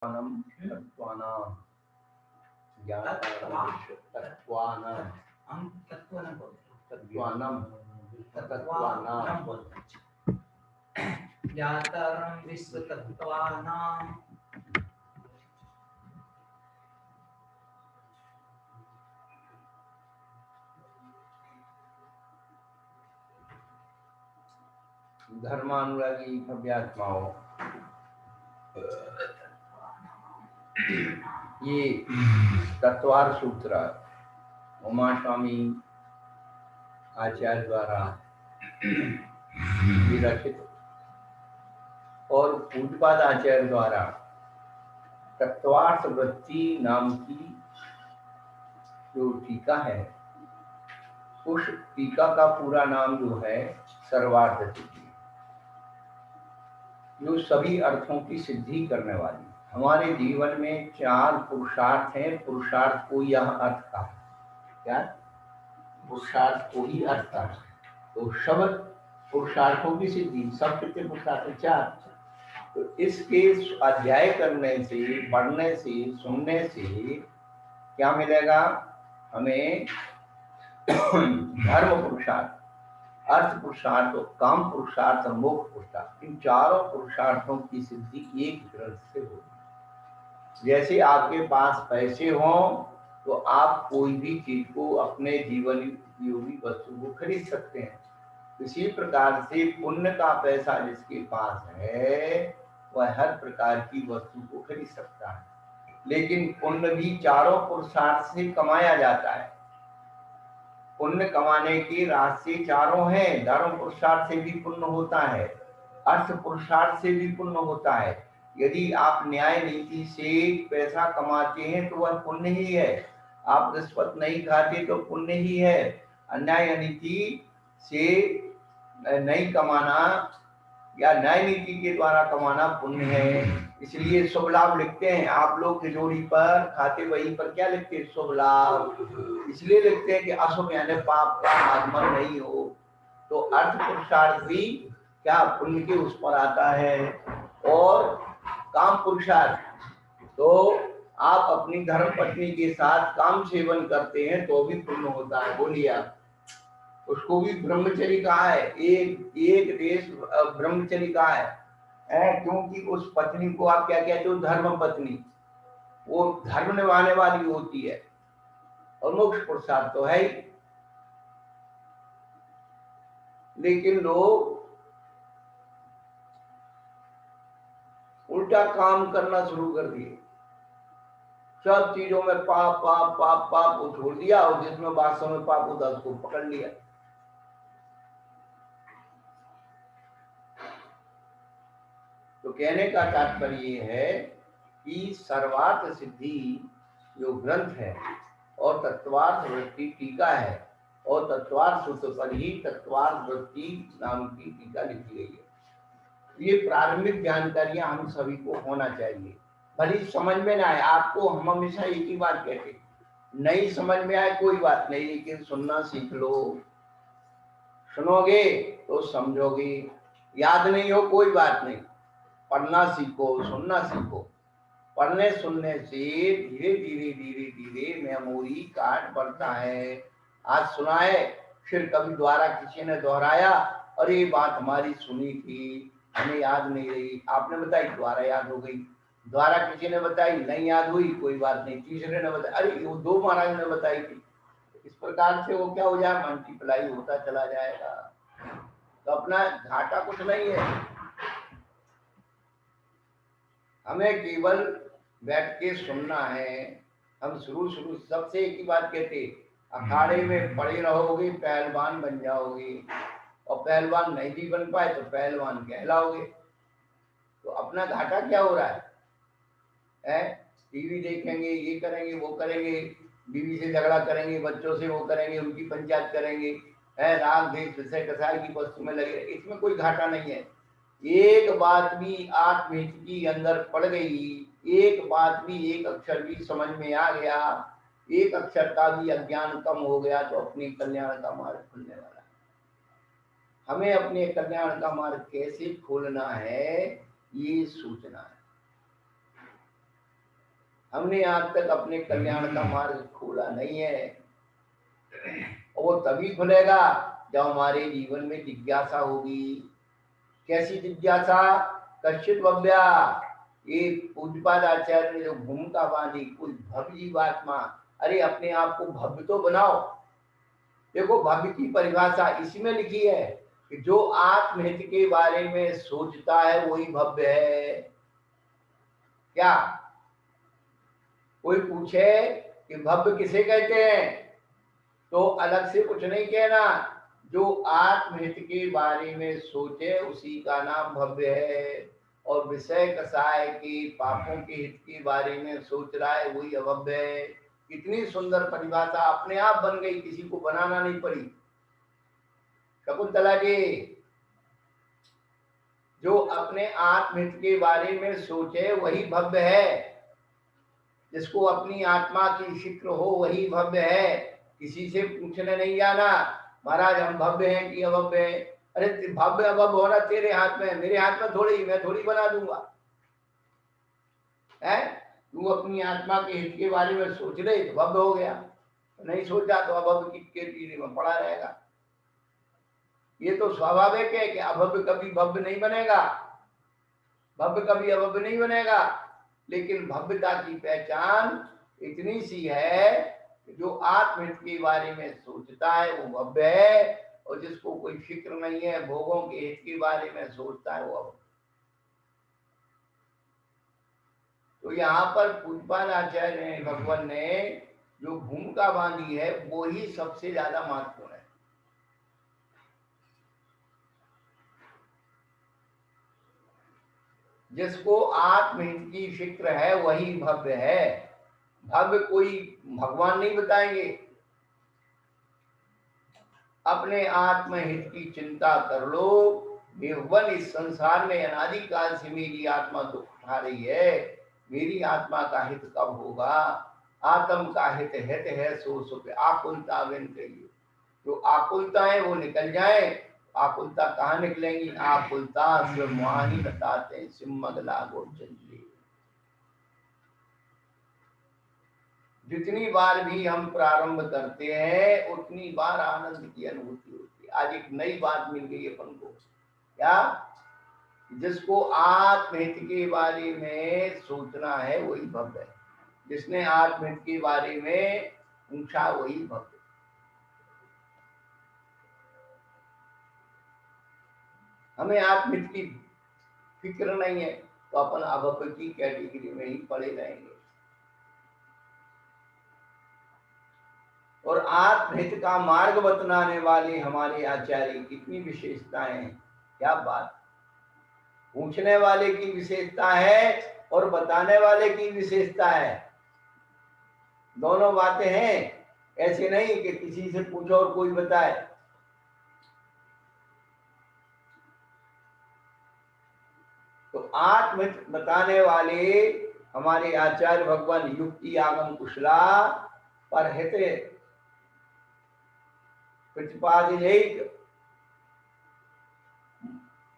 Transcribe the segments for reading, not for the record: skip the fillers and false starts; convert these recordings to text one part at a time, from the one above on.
तत्वानां ज्ञातारं विश्व तत्वानां हम तत्व न बोलते, तत्वानां तत्वानां बोलते हैं। ज्ञातारं विश्व तत्वानां। धर्मानुरागी भव्यात्माओं, ये तत्वार सूत्र उमा स्वामी आचार्य द्वारा विरचित और पूज्यपाद आचार्य द्वारा तत्वार्थ वृत्ति नाम की जो टीका है, उस टीका का पूरा नाम जो है सर्वार्थ सिद्धि, जो सभी अर्थों की सिद्धि करने वाली। हमारे जीवन में 4 पुरुषार्थ हैं। पुरुषार्थ को यह अर्थ का क्या पुरुषार्थ को ही अर्थ का, तो सब पुरुषार्थों की सिद्धि, सब कितने पुरुषार्थ 4। तो इसके अध्याय करने से, पढ़ने से, सुनने से क्या मिलेगा हमें? धर्म पुरुषार्थ, अर्थ पुरुषार्थ, काम पुरुषार्थ, मोक्ष पुरुषार्थ, इन चारों पुरुषार्थों की सिद्धि एक ग्रंथ से होगी। जैसे आपके पास पैसे हों तो आप कोई भी चीज को, अपने जीवन उपयोगी वस्तु को खरीद सकते हैं। इसी प्रकार से पुण्य का पैसा जिसके पास है वह हर प्रकार की वस्तु को खरीद सकता है। लेकिन पुण्य भी चारों पुरुषार्थ से कमाया जाता है। पुण्य कमाने के रास्ते चारों हैं। धर्म पुरुषार्थ से भी पुण्य होता है, अर्थ पुरुषार्थ से भी पुण्य होता है। यदि आप न्याय नीति से पैसा कमाते हैं तो वह पुण्य ही है। आप रिश्वत नहीं खाते तो पुण्य ही है। अन्याय नीति से नहीं कमाना या न्याय नीति के द्वारा कमाना पुण्य है। इसलिए शुभ लाभ लिखते हैं आप लोग तिजोरी पर, खाते बही पर क्या लिखते हैं? शुभ लाभ। इसलिए लिखते हैं कि अशुभ यानी पाप का आगमन नहीं हो। तो अर्थ पुरुषार्थ भी क्या पुण्य के उस पर आता है। और काम पुरुषार्थ, तो आप अपनी धर्म पत्नी के साथ काम सेवन करते हैं तो भी पुण्य होता है। बोलिए आप, उसको भी ब्रह्मचर्य कहा है। एक देश ब्रह्मचर्य कहा है, क्योंकि उस पत्नी को आप क्या कहते हो? धर्म पत्नी। वो धर्म निभाने वाली होती है। और मोक्ष पुरुषार्थ तो है ही। लेकिन लोग उल्टा काम करना शुरू कर दिए। सब चीजों में पाप पाप पाप पाप को छोड़ दिया, और जिसमें वास्तव में पाप होता उसको पकड़ लिया। तो कहने का तात्पर्य ये है कि सर्वार्थ सिद्धि जो ग्रंथ है और तत्वार्थ वृत्ति टीका है, और तत्वार्थ सूत्र पर ही तत्वार्थ वृत्ति नाम की टीका लिखी गई है। ये प्रारंभिक जानकारियां हम सभी को होना चाहिए। भली समझ में ना आए आपको, हम हमेशा एक ही बात कहते हैं, नहीं समझ में आए कोई बात नहीं, लेकिन सुनना सीख लो। सुनोगे तो समझोगे। याद नहीं हो कोई बात नहीं, पढ़ना सीखो, सुनना सीखो। पढ़ने सुनने से धीरे धीरे धीरे धीरे मेमोरी कार्ड बढ़ता है। आज सुनाए, फिर कभी द्वारा किसी ने दोहराया, और ये बात हमारी सुनी थी, हमें याद नहीं रही, आपने बताई द्वारा याद हो गई। द्वारा किसी ने बताई, नहीं याद हुई, कोई बात नहीं, तीसरे ने बताई, अरे वो 2 महाराज ने बताई थी। इस प्रकार से वो क्या हो जाए, मल्टीप्लाई होता चला जाएगा। तो अपना घाटा कुछ नहीं है। हमें केवल बैठ के सुनना है। हम शुरू सबसे एक ही बात कहते, अखाड़े में पड़े रहोगे पहलवान बन जाओगे, और पहलवान नहीं भी बन पाए तो पहलवान कहलाओगे। तो अपना घाटा क्या हो रहा है? टीवी देखेंगे, ये करेंगे, वो करेंगे, बीवी से झगड़ा करेंगे, बच्चों से वो करेंगे, उनकी पंचायत करेंगे, राग देश विषय कसाई की वस्तु में लगे, इसमें कोई घाटा नहीं है। एक बात भी आत्महित की अंदर पड़ गई, एक बात भी, एक अक्षर भी समझ में आ गया, एक अक्षर का भी अज्ञान कम हो गया, तो अपने कल्याण का मार्ग खुलने वाला है। हमें अपने कल्याण का मार्ग कैसे खोलना है, ये सूचना है। हमने आज तक अपने कल्याण का मार्ग खोला नहीं है, और वो तभी खुलेगा जब हमारे जीवन में जिज्ञासा होगी। कैसी जिज्ञासा? कश्चित भव्या, ये पूज्यपाद आचार्य ने जो भूमिका बांधी, कोई भव्य जीवात्मा, अरे अपने आप को भव्य तो बनाओ। देखो भव्य की परिभाषा इसी में लिखी है कि जो आत्महित के बारे में सोचता है वही भव्य है। क्या कोई पूछे कि भव्य किसे कहते हैं, तो अलग से कुछ नहीं कहना, जो आत्महित के बारे में सोचे उसी का नाम भव्य है। और विषय कसाय के पापों के हित के बारे में सोच रहा है वही अभव्य है। कितनी सुंदर परिभाषा अपने आप बन गई, किसी को बनाना नहीं पड़ी। शकुंतला जी, जो अपने आत्महित के बारे में सोचे वही भव्य है, जिसको अपनी आत्मा की फिक्र हो वही भव्य है। किसी से पूछने नहीं जाना महाराज हम भव्य हैं कि अभव्य हैं। अरे भव्य अभव्य होना तेरे हाथ में है, मेरे हाथ में थोड़ी, मैं थोड़ी बना दूंगा है। तू अपनी आत्मा के हित के बारे में सोच रहे तो भव्य हो गया, नहीं सोचा तो अभव्य की केटगिरी में पड़ा रहेगा। ये तो स्वाभाविक है कि अभव्य कभी भव्य नहीं बनेगा, भव्य कभी अभव्य नहीं बनेगा। लेकिन भव्यता की पहचान इतनी सी है कि जो आत्महित के बारे में सोचता है वो भव्य है, और जिसको कोई फिक्र नहीं है, भोगों के हित के बारे में सोचता है वो अभव्य। तो यहाँ पर पूज्यपाद आचार्य भगवान ने जो भूमिका बांधी है वो ही सबसे ज्यादा महत्वपूर्ण है। जिसको आत्महित की फिक्र है वही भव्य है। भव्य कोई भगवान नहीं बताएंगे। अपने आत्महित की चिंता कर लो। भगवान इस संसार में अनादिकाल से मेरी आत्मा दुख उठा रही है, मेरी आत्मा का हित कब होगा? आत्म का हित हित है सो सुख आकुलता बिन कहिए। जो आकुलता है वो निकल जाए। आकुलता कहाँ निकलेंगी? आकुलता स्वमाही बताते सिमग लागो चंद्री। जितनी बार भी हम प्रारंभ करते हैं उतनी बार आनंद की अनुभूति होती है। आज एक नई बात मिल गई अपन को, क्या? जिसको आत्महित के बारे में सोचना है वही भव्य है। जिसने आत्महित के बारे में पूछा वही भव्य। हमें आत्महित की फिक्र नहीं है तो अपन अभव्य की कैटेगरी में ही पड़े रहेंगे। और आत्महित का मार्ग बतलाने वाले हमारे आचार्य कितनी विशेषताएं हैं, क्या बात! पूछने वाले की विशेषता है और बताने वाले की विशेषता है, दोनों बातें हैं। ऐसे नहीं कि किसी से पूछो और कोई बताए। तो आत्महित बताने वाले हमारे आचार्य भगवान युक्ति आगम कुशला पर हित प्रतिपादित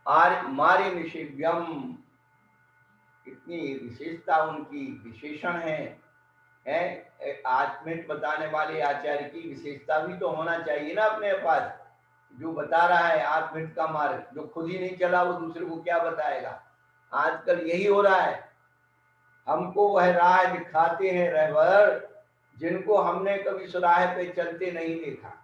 मारे निषेव्यम। कितनी विशेषता उनकी विशेषण है। आत्महित बताने वाले आचार्य की विशेषता भी तो होना चाहिए ना अपने पास। जो बता रहा है आत्महित का मार्ग, जो खुद ही नहीं चला वो दूसरे को क्या बताएगा? आजकल यही हो रहा है। हमको वह राह दिखाते हैं रहबर जिनको हमने कभी सुराह पे चलते नहीं देखा।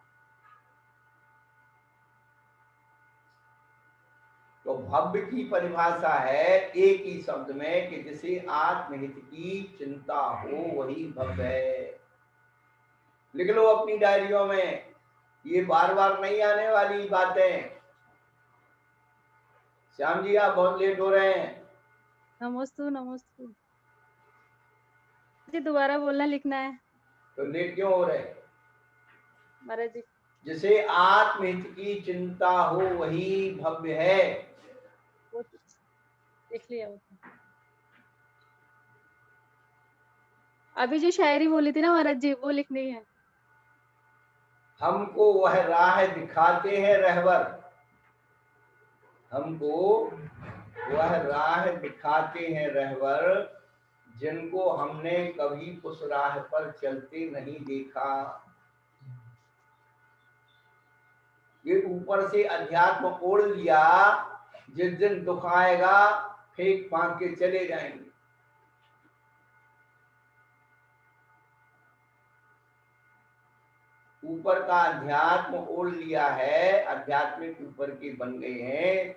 तो भव्य की परिभाषा है एक ही शब्द में कि जिसे आत्महित की चिंता हो वही भव्य है। लिख लो अपनी डायरियों में, ये बार बार नहीं आने वाली बातें। श्याम जी आप बहुत लेट हो रहे हैं। नमस्ते नमस्ते जी, दोबारा बोलना लिखना है। तो लेट क्यों हो रहे? महाराज जी, जिसे आत्महित की चिंता हो वही भव्य है। वो लिख लिया वो। अभी जो शायरी बोली थी ना महाराज जी, वो लिखनी है। हमको वह राह दिखाते हैं रहबर, हमको वह राह दिखाते हैं रहबर जिनको हमने कभी उस राह पर चलते नहीं देखा। ये ऊपर से अध्यात्म ओढ़ लिया, जिस दिन दुख आएगा फेंक फांक के चले जाएंगे। ऊपर का अध्यात्म ओढ़ लिया है, आध्यात्मिक ऊपर के बन गए हैं।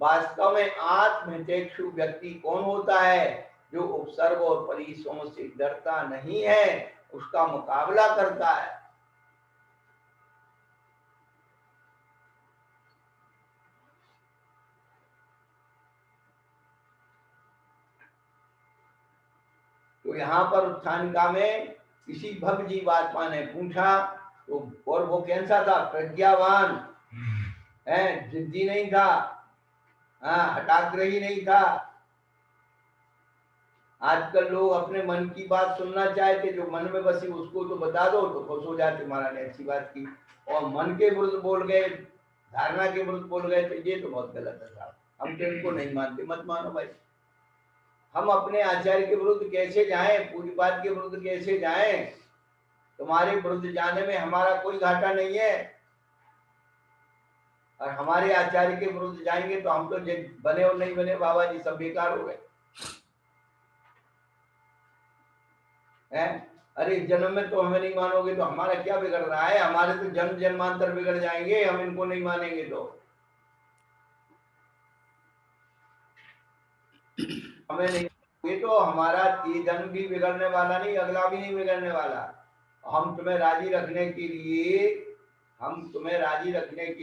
वास्तव में आत्महितैषी व्यक्ति कौन होता है? जो उपसर्ग और परिश्रम से डरता नहीं है, उसका मुकाबला करता है। तो यहाँ पर उत्थानिका में किसी भव्य जीवात्मा ने पूछा, तो और वो कैसा था? प्रज्ञावान है, जिद्दी नहीं था, हठाग्रही नहीं था। आजकल लोग अपने मन की बात सुनना चाहते, जो मन में बसी उसको तो बता दो तो खुश हो जाते, महाराज ने अच्छी बात की। और मन के विरुद्ध बोल गए, धारणा के विरुद्ध बोल गए, तो ये तो बहुत गलत है साहब। हम तो इनको नहीं मानते, मत मानो भाई। हम अपने आचार्य के विरुद्ध कैसे जाएं, पूज्यपाद के विरुद्ध कैसे जाएं? तुम्हारे विरुद्ध जाने में हमारा कोई घाटा नहीं है, और हमारे आचार्य के विरुद्ध जाएंगे तो हम तो बने और नहीं बने बाबा जी सब बेकार हो गए। अरे जन्म में तो हमें नहीं मानोगे तो हमारा क्या बिगड़ रहा है? हमारे तो जन्म जन्मांतर बिगड़ जाएंगे, हम इनको नहीं मानेंगे तो। हमें नहीं, ये तो हमारा ये जन्म भी बिगड़ने वाला नहीं, अगला भी नहीं बिगड़ने वाला। हम तुम्हें राजी रखने के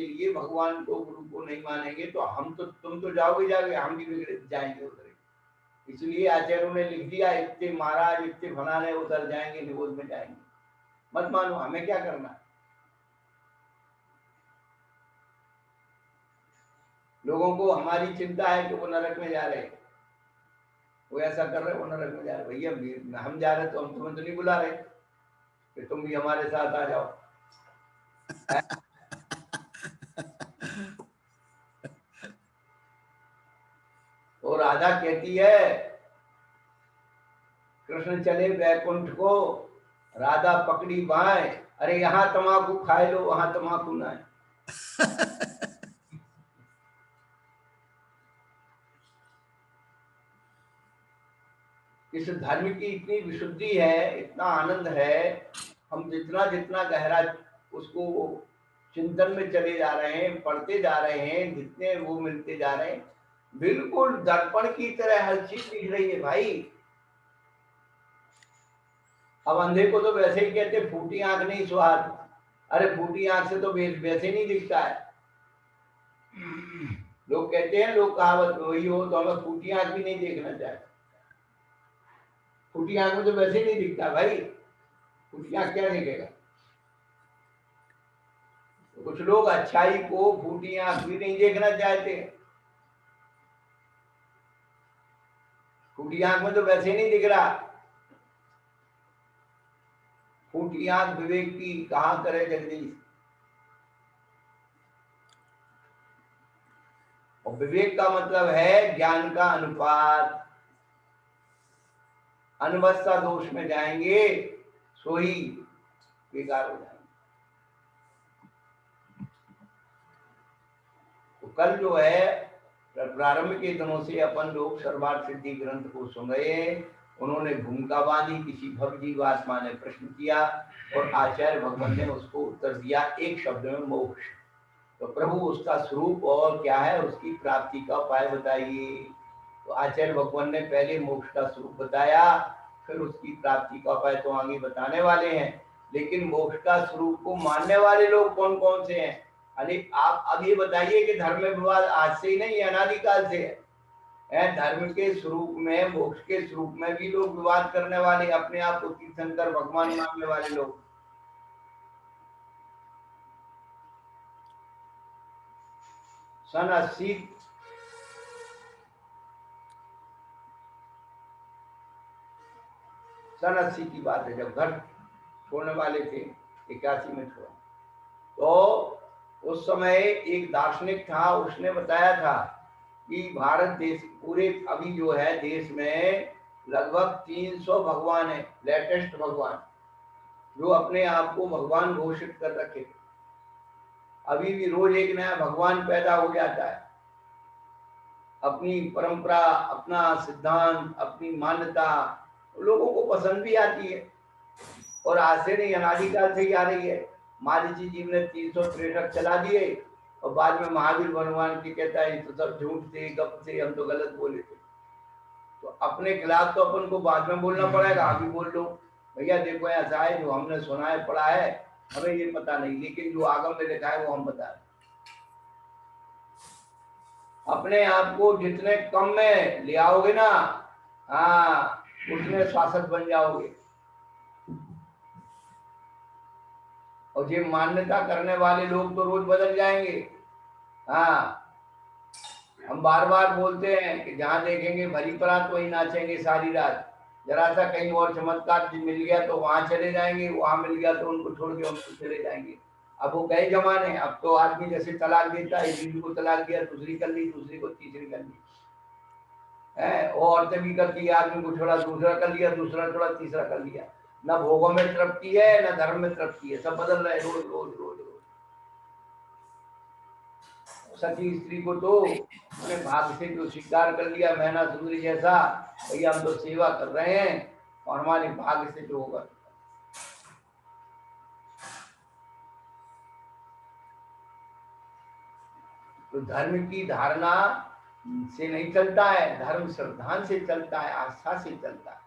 लिए, भगवान को, गुरु को नहीं मानेंगे तो हम तो, तुम तो जाओगे, हम भी बिगड़ जाएंगे उधर। इसलिए आचार्यों ने लिख दिया, इतने महाराज इतने फलाने उतर जाएंगे, निबोध में जाएंगे। मत मानो, हमें क्या करना है? लोगों को हमारी चिंता है कि वो नरक में जा रहे, वो ऐसा कर रहे, वो नरक में जा रहे। भैया हम जा रहे तो हम तुम्हें तो नहीं बुला रहे कि तुम भी हमारे साथ आ जाओ। तो राधा कहती है, कृष्ण चले वैकुंठ को, राधा पकड़ी बाएं, अरे यहाँ तमाकू खाए लो, वहां तमाकू ना है। इस धर्म की इतनी विशुद्धि है, इतना आनंद है, हम जितना जितना गहरा उसको चिंतन में चले जा रहे हैं, पढ़ते जा रहे हैं, जितने वो मिलते जा रहे हैं, बिल्कुल दर्पण की तरह हर चीज दिख रही है भाई। अब अंधे को तो वैसे ही कहते फूटी आंख नहीं सुहाग। अरे फूटी आंख से तो वैसे नहीं दिखता है। लोग कहते हैं, लोग कहावत वही हो तो हमें फूटी आंख भी नहीं देखना चाहिए। फूटी आंख में तो वैसे ही नहीं दिखता भाई, फूटी आंख क्या दिखेगा? तो कुछ लोग अच्छाई को फूटी आंख भी नहीं देखना चाहते। फूटी आंख में तो वैसे ही नहीं दिख रहा। फूटी आंख विवेक की कहाँ करे जगदीश। और विवेक का मतलब है ज्ञान का अनुपात। अनवस्था दोष में जाएंगे सो ही बेकार हो जाएंगे। तो कल जो है प्रारंभ के दिनों से अपन लोग सर्वार्थ सिद्धि ग्रंथ को सुन रहे हैं। उन्होंने भूमिका बांधी, किसी भव्य जीवात्मा ने प्रश्न किया और आचार्य भगवान ने उसको उत्तर दिया एक शब्द में, मोक्ष। तो प्रभु उसका स्वरूप और क्या है, उसकी प्राप्ति का उपाय बताइए। तो आचार्य भगवान ने पहले मोक्ष का स्वरूप बताया, फिर उसकी प्राप्ति का उपाय तो आगे बताने वाले हैं। लेकिन मोक्ष का स्वरूप को मानने वाले लोग कौन कौन से हैं? अरे आप अब ये बताइए कि धर्म में विवाद आज से ही नहीं, अनादिकाल से है। धर्म के स्वरूप में, मोक्ष के स्वरूप में भी लोग विवाद करने वाले, अपने आप को तीर्थंकर भगवान मानने वाले लोग। सन 80 की बात है, जब घर छोड़ने वाले थे, 81 में छोड़ा। तो उस समय एक दार्शनिक था, उसने बताया था कि भारत देश पूरे अभी जो है देश में लगभग 300 भगवान है, लेटेस्ट भगवान, जो अपने आप को भगवान घोषित कर रखे। अभी भी रोज एक नया भगवान पैदा हो जाता है। अपनी परंपरा, अपना सिद्धांत, अपनी मान्यता लोगों को पसंद भी आती है, और आज से नहीं, अनादिकाल से ही आ रही है। महारिषि जी ने 363 चला दिए, और बाद में महावीर भगवान की कहता है तो सब झूठ थे, गप थे, हम तो गलत बोले थे। तो अपने खिलाफ तो अपन को बाद में बोलना पड़ेगा, अभी बोल लो भैया देखो ऐसा है, जो हमने सुना है पढ़ा है, हमें ये पता नहीं, लेकिन जो आगम में लिखा है वो हम बता रहे। अपने आप को जितने कम में ले आओगे ना, हाँ, उतने शासक बन जाओगे। और ये मान्यता करने वाले लोग तो रोज बदल जाएंगे। हाँ, हम बार बार बोलते हैं कि जहाँ देखेंगे भरी परात वही नाचेंगे सारी रात। जरा सा कहीं और चमत्कार मिल गया तो वहां चले जाएंगे, वहां मिल गया तो उनको छोड़ के हम चले जाएंगे। अब वो गए जमाने, अब तो आदमी जैसे तलाक देता है, बीवी को तलाक दिया, दूसरी कर ली, दूसरी को तीसरी कर ली है, और औरतें भी करती है, आदमी को छोड़ा दूसरा कर लिया, दूसरा छोड़ा तीसरा कर लिया। न भोगों में तृप्ति है, न धर्म में तृप्ति है, सब बदल रहे रोज रोज रोज रोज। सती स्त्री को तो अपने भाग से जो स्वीकार कर लिया, मैना सुंदरी जैसा, भैया हम तो सेवा कर रहे हैं और हमारे भाग से जो होगा। तो धर्म की धारणा से नहीं चलता है, धर्म श्रद्धा से चलता है, आस्था से चलता है।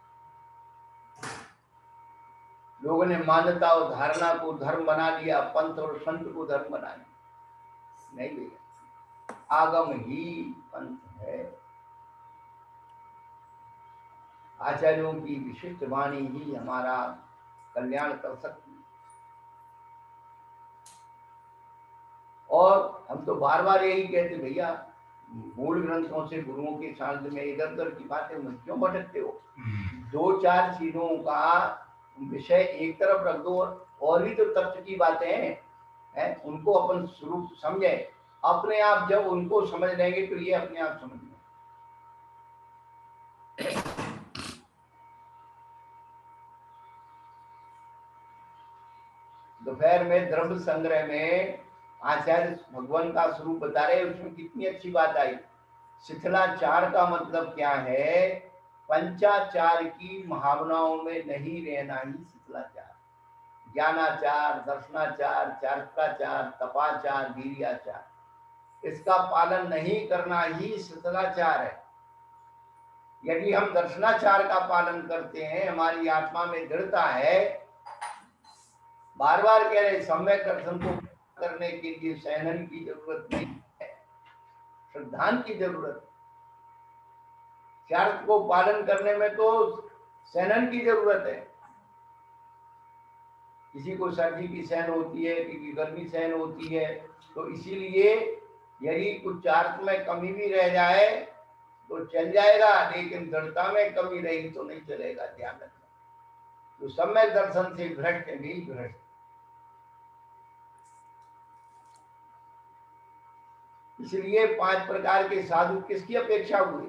लोगों ने मान्यता और धारणा को धर्म बना लिया, पंथ और संत को धर्म बना लिया। नहीं भैया, आगम ही पंथ है। आचार्यों की विशिष्ट वाणी ही हमारा कल्याण कर सकती है। और हम तो बार बार यही कहते भैया, मूल ग्रंथों से, गुरुओं के साथ में इधर उधर की बातें मत क्यों भटकते हो। दो चार चीजों का विषय एक तरफ रख दो, और भी तो तत्व की बातें हैं, उनको अपन स्वरूप समझे। अपने आप जब उनको समझ लेंगे तो ये अपने आप समझ लेंगे। दोपहर में द्रव्य संग्रह में आचार्य भगवान का स्वरूप बता रहे, उसमें कितनी अच्छी बात आई। शिथिलाचार का मतलब क्या है? पंचाचार की भावनाओं में नहीं रहना ही शिथिलाचार। ज्ञानाचार, दर्शनाचार, चारित्राचार, तपाचार, वीर्याचार, इसका पालन नहीं करना ही शिथिलाचार है। यदि हम दर्शनाचार का पालन करते हैं, हमारी आत्मा में दृढ़ता है। बार बार कह रहे, सम्यक दर्शन को करने के लिए सहनन की जरूरत नहीं है, श्रद्धान की जरूरत। चार्ट को पालन करने में तो सहनन की जरूरत है। किसी को सर्दी की सहन होती है, किसी की गर्मी सहन होती है, तो इसीलिए यदि कुछ चार्ट में कमी भी रह जाए तो चल जाएगा, लेकिन दृढ़ता में कमी रही तो नहीं चलेगा। ध्यान रखना। तो सम्यक दर्शन से भ्रष्ट भी भ्रष्ट। इसलिए 5 प्रकार के साधु किसकी अपेक्षा हुए?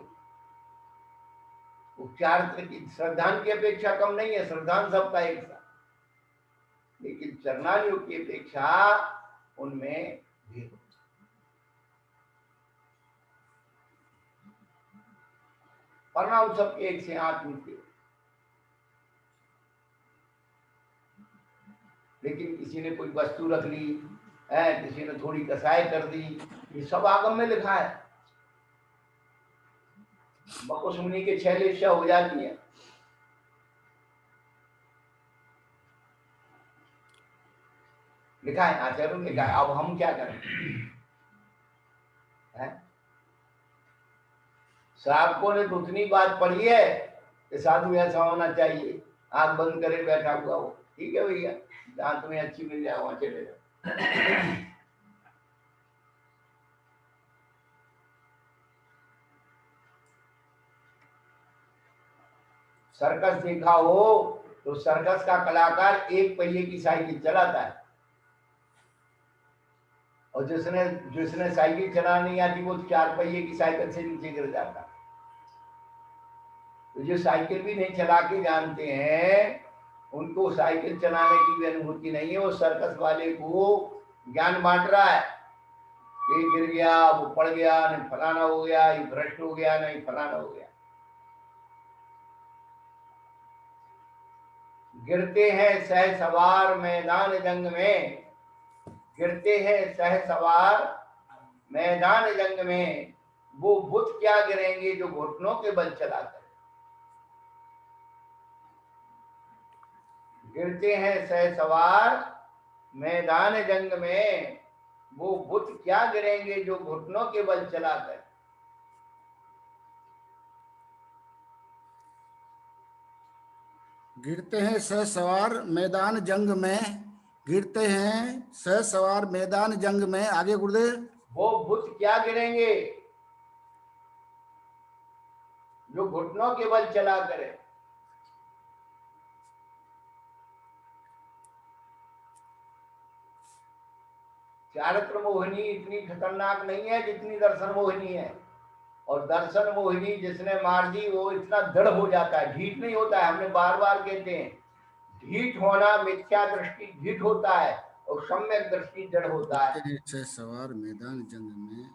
उपचार की, श्रद्धान की अपेक्षा कम नहीं है, श्रद्धान सबका एक साथ, लेकिन चरणालयों की अपेक्षा उनमें भेद। परिणाम सबके एक से आत्म के, लेकिन किसी ने कोई वस्तु रख ली है, किसी ने थोड़ी कसाई कर दी, ये सब आगम में लिखा है। बकुस मुनि के 6 लेशा हो जाती है। लिखा है, आचार्यों ने लिखा है। अब हम क्या करें? श्रावकों ने तो उतनी बात पढ़ी है कि साधु ऐसा होना चाहिए, आंख बंद करे बैठा हुआ हो। ठीक है भैया, जहां तुम्हें अच्छी मिल जाए वहां चले जाओ। सर्कस देखा हो तो सर्कस का कलाकार एक पहिए की साइकिल चलाता है, और जिसने साइकिल चलानी नहीं आती वो 4 पहिए की साइकिल से नीचे गिर जाता है। तो जो साइकिल भी नहीं चला के जानते हैं, उनको साइकिल चलाने की भी अनुभूति नहीं है। वो सर्कस वाले को ज्ञान बांट रहा है, ये गिर गया, वो पड़ गया, नहीं फलाना हो गया, ये भ्रष्ट हो गया, नहीं फलाना हो गया। गिरते हैं सह सवार मैदान जंग में, गिरते हैं सह सवार मैदान जंग में, वो बुत क्या गिरेंगे जो घुटनों के बल चलाकर। गिरते हैं सह सवार मैदान जंग में, वो बुत क्या गिरेंगे जो घुटनों के बल चलाकर। गिरते हैं ससवार मैदान जंग में, गिरते हैं ससवार मैदान जंग में, आगे गुरुदेव। वो बुत क्या गिरेंगे जो घुटनों के बल चला करे। चारित्र मोहिनी इतनी खतरनाक नहीं है जितनी दर्शन मोहिनी है। और दर्शन मोहिनी जिसने मार दी वो इतना दृढ़ हो जाता है, ढीठ नहीं होता है। हमने बार बार कहते हैं, ढीठ होना मिथ्या दृष्टि ढीठ होता है और सम्यक दृष्टि दृढ़ होता है। सवार मैदान जंग में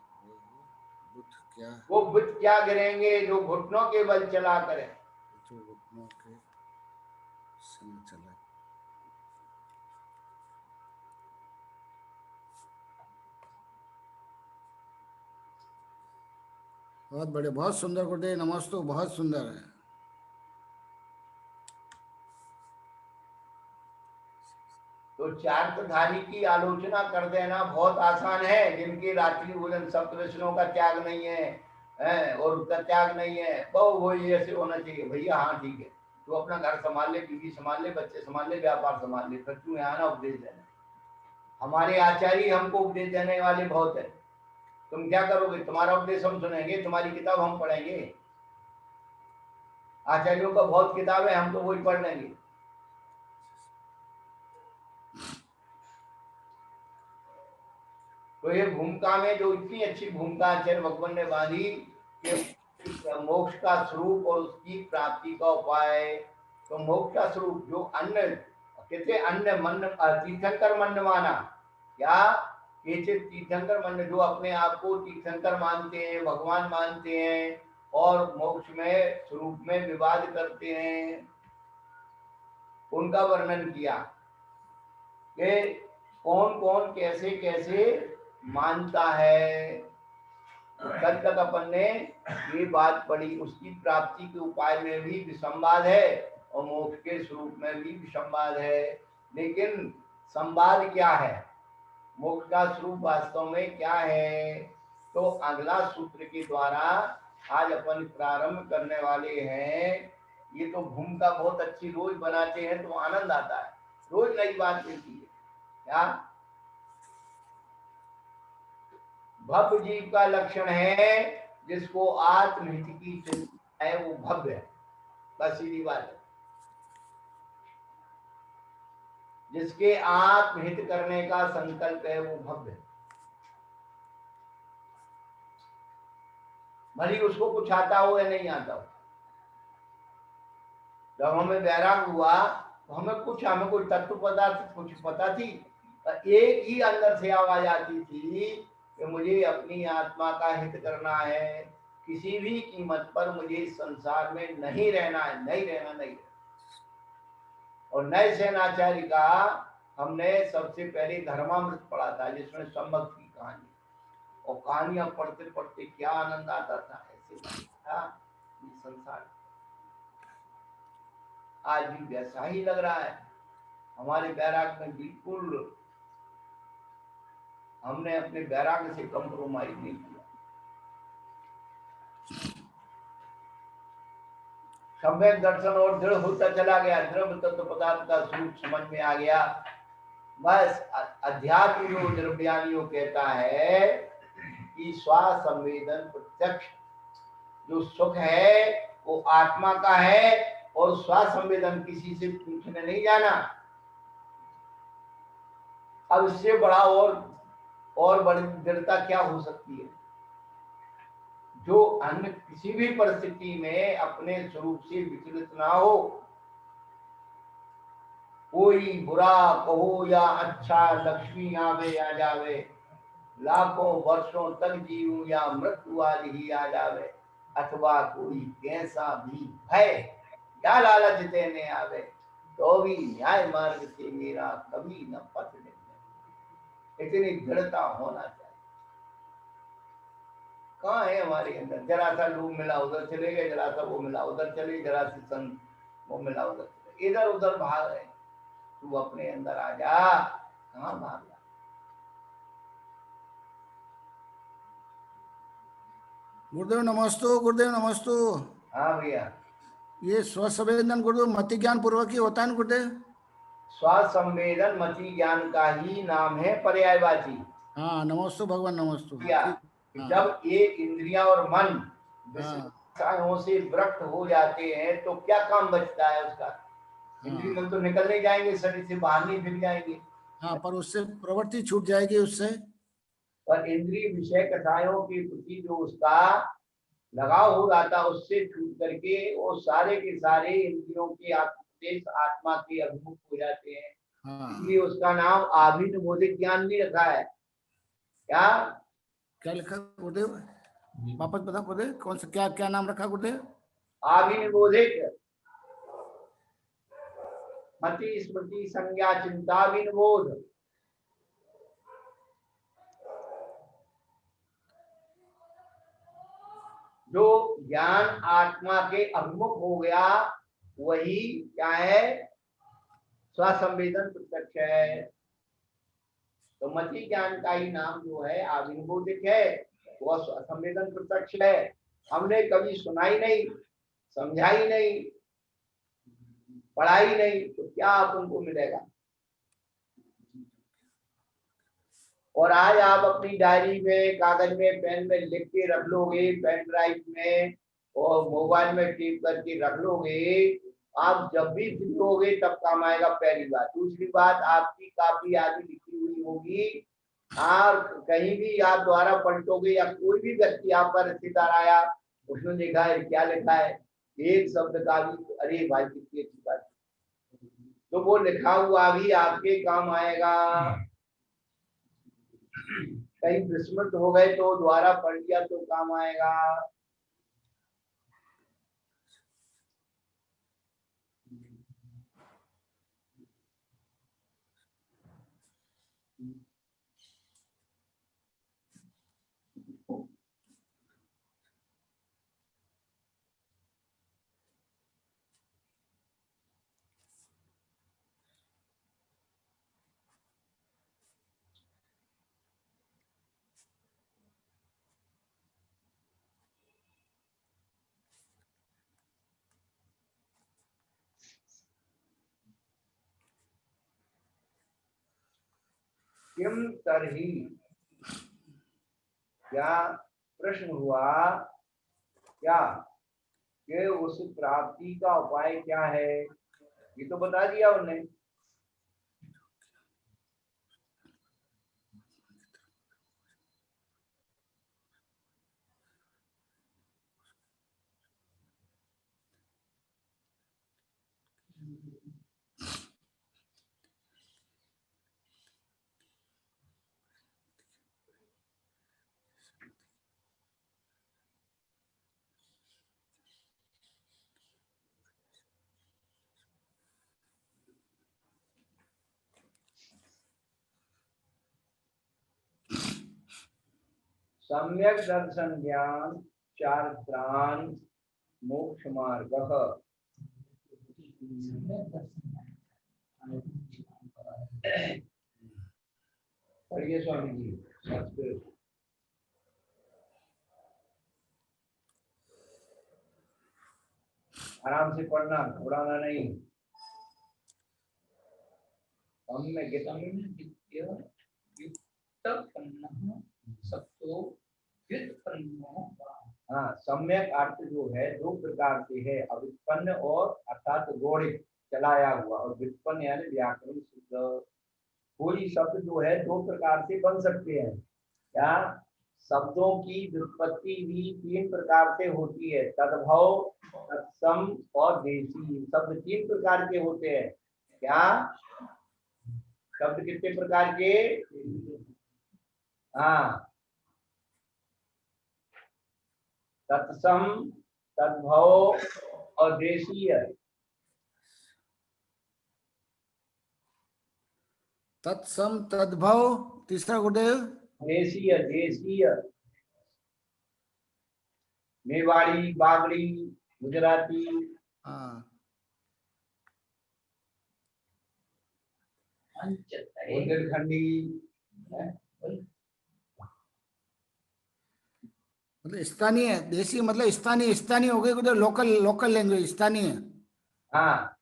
वो बुत क्या गिरेंगे जो घुटनों के बल चला करे। जो घुटनों के संग चला। बहुत बड़े, बहुत सुंदर गुरुदेव, नमस्ते, बहुत सुंदर है। तो चारित्रधारी की आलोचना कर देना बहुत आसान है। जिनके रात्रि भोजन सप्तव्यसनों का त्याग नहीं है, और उसका त्याग नहीं है, वो ये ऐसे होना चाहिए। भैया हाँ ठीक है, तो अपना घर संभाल ले, बीवी संभाल ले, बच्चे संभाल ले, व्यापार संभाल ले, फिर तू यहाँ ना उपदेश देना। हमारे आचार्य हमको उपदेश देने वाले बहुत है। तुम क्या करोगे? तुम्हारा उपदेश हम सुनेंगे, तुम्हारी किताब हम पढ़ेंगे। आचार्यों का बहुत किताब है, हम तो वही पढ़ लेंगे। तो ये भूमिका में जो इतनी अच्छी भूमिका आचार्य भगवान ने बांधी कि मोक्ष का स्वरूप और उसकी प्राप्ति का उपाय। तो मोक्ष का स्वरूप जो अन्य कहते, अन्य मन तीर्थंकर मन माना, क्या तीर्थंकर मन, जो अपने आप को तीर्थंकर मानते हैं, भगवान मानते हैं और मोक्ष में स्वरूप में विवाद करते हैं, उनका वर्णन किया कि कौन कौन कैसे कैसे मानता है। कल तक अपन ने ये बात पढ़ी, उसकी प्राप्ति के उपाय में भी विसंवाद है और मोक्ष के स्वरूप में भी विसंवाद है। लेकिन संवाद क्या है, मोक्ष का स्वरूप वास्तव में क्या है, तो अगला सूत्र के द्वारा आज अपन प्रारंभ करने वाले हैं। ये तो भूमिका बहुत अच्छी रोज बनाते हैं तो आनंद आता है, रोज नई बात मिलती है। क्या भव्य जीव का लक्षण है, जिसको आत्महित की चिंता है वो भव्य है। बस सीधी बात है। जिसके आत्महित करने का संकल्प है वो भव्य है। भली उसको कुछ आता हो या नहीं आता हो। जब हमें वैराग हुआ तो हमें कोई तत्व पदार्थ कुछ पता थी, एक ही अंदर से आवाज आती थी कि मुझे अपनी आत्मा का हित करना है, किसी भी कीमत पर मुझे इस संसार में नहीं रहना है, नहीं रहना। और नए सेनाचार्य का हमने सबसे पहले धर्मामृत पढ़ा था, जिसमें संभव की कहानी, और कहानियां पढ़ते पढ़ते क्या आनंद आता था। ऐसे था संसार आज भी वैसा ही लग रहा है। हमारे बैराग में बिल्कुल हमने अपने बैराग से कंप्रोमाइज नहीं किया। सम्यक दर्शन और दृढ़ होता चला गया, द्रव्य तत्व पदार्थ का स्वरूप समझ में आ गया। बस अध्यात्म जो द्रव्यानियों कहता है कि स्वासंवेदन प्रत्यक्ष जो सुख है वो आत्मा का है, और स्वासंवेदन किसी से पूछने नहीं जाना। अब इससे बड़ा और बड़ी दृढ़ता क्या हो सकती है। जो अन्य किसी भी परिस्थिति में अपने स्वरूप से विचलित ना हो। कोई बुरा कहो या अच्छा, लक्ष्मी आवे आ जावे, लाखों वर्षों तक जीऊं या मृत्यु आज ही आ जावे, अथवा कोई कैसा भी भय या लालच देने आवे, तो भी न्याय मार्ग से मेरा कभी न पथ निकले। इतनी दृढ़ता होना चाहिए। कहाँ है हमारे अंदर? जरा सा लोग मिला उधर चले गए, जरा सा वो मिला उधर चले, जरा सी संग वो मिला उधर चले, इधर उधर भाग रहे। तू अपने अंदर आ जा, कहाँ भाग जा। गुरुदेव नमस्तु, गुरुदेव नमस्तु। हाँ भैया, ये स्वसंवेदन गुरुदेव मति ज्ञान पूर्वक ही होता है ना गुरुदेव? स्वसंवेदन मति ज्ञान का ही नाम है पर्यायवाची। हाँ, नमस्तु भगवान, नमस्तु। भैया, हाँ, जब ये इंद्रियां और मन हाँ, विषयों से विरक्त हो जाते हैं तो क्या काम बचता है उसका? इंद्रिय मन तो निकल नहीं जाएंगे, शरीर से बाहर नहीं फिर जाएंगे। हाँ, पर उससे प्रवृत्ति छूट जाएगी उससे। पर इंद्रिय विषय कथाओं के प्रति जो उसका लगाव हो रहा था, उससे छूट करके वो सारे के सारे इंद्रियों के आत्मोपदेश आत्मा के अभिमुख हो जाते हैं। हाँ, इसलिए उसका नाम आभिनिबोधिक ज्ञान भी रखा है। क्या क्या लिखा गुरुदेव? वापस बता गुरुदेव, कौन सा क्या क्या नाम रखा गुरुदेव? आभिनिबोधिक, मति स्मृति संज्ञा चिंता विनिबोध। जो ज्ञान आत्मा के अभिमुख हो गया वही क्या है? स्वसंवेदन प्रत्यक्ष है। तो मति ज्ञान का ही नाम जो है आविर्बोधिक है, वह स्वसंवेदन प्रत्यक्ष है। हमने कभी सुना ही नहीं, समझा ही नहीं, पढ़ा ही नहीं, तो क्या आप उनको मिलेगा? और आज आप अपनी डायरी में, कागज में, पेन में लिख के रख लोगे, पेन ड्राइव में और मोबाइल में टिप करके रख लोगे, आप जब भी फ्री होगे तब काम आएगा, पहली बात। दूसरी बात, आपकी काफी आदि लिखी हुई होगी, और कहीं भी आप द्वारा पलटोगे या कोई भी व्यक्ति आपका रिश्तेदार आया, उसने लिखा है, क्या लिखा है, एक शब्द का भी अरे भाई कितनी अच्छी बात, तो वो लिखा हुआ भी आपके काम आएगा। कहीं विस्मृत हो गए तो द्वारा पढ़ लिया तो काम आएगा। किम तरही, क्या प्रश्न हुआ, क्या कि उस प्राप्ति का उपाय क्या है? ये तो बता दिया उन्होंने। सम्यक दर्शन ज्ञान चारित्रान मोक्ष मार्ग। पढ़िए स्वामी जी संस्कृत। आराम से पढ़ना, घबराना नहीं। हाँ, सम्यक अर्थ जो है दो प्रकार से है, अव्युत्पन्न और अर्थात गौणिक चलाया हुआ, और व्युत्पन्न यानी व्याकरण शुद्ध। कोई शब्द जो है दो प्रकार से बन सकते हैं। क्या? शब्दों की व्युत्पत्ति भी 3 प्रकार से होती है, तद्भव, तत्सम और देशी। शब्द 3 प्रकार के होते हैं। क्या शब्द कितने प्रकार के? हाँ, तत्सम, तद्भव और देशीय। तत्सम तद्भव, तीसरा गुरुदेव देशीय, देशीय मेवाड़ी, बागड़ी, गुजराती, हाँ, बुंदेलखंडी, मतलब स्थानीय, देसी मतलब स्थानीय, स्थानीय हो गए गुरुदेव, लोकल, लोकल लैंग्वेज, स्थानीय। हाँ।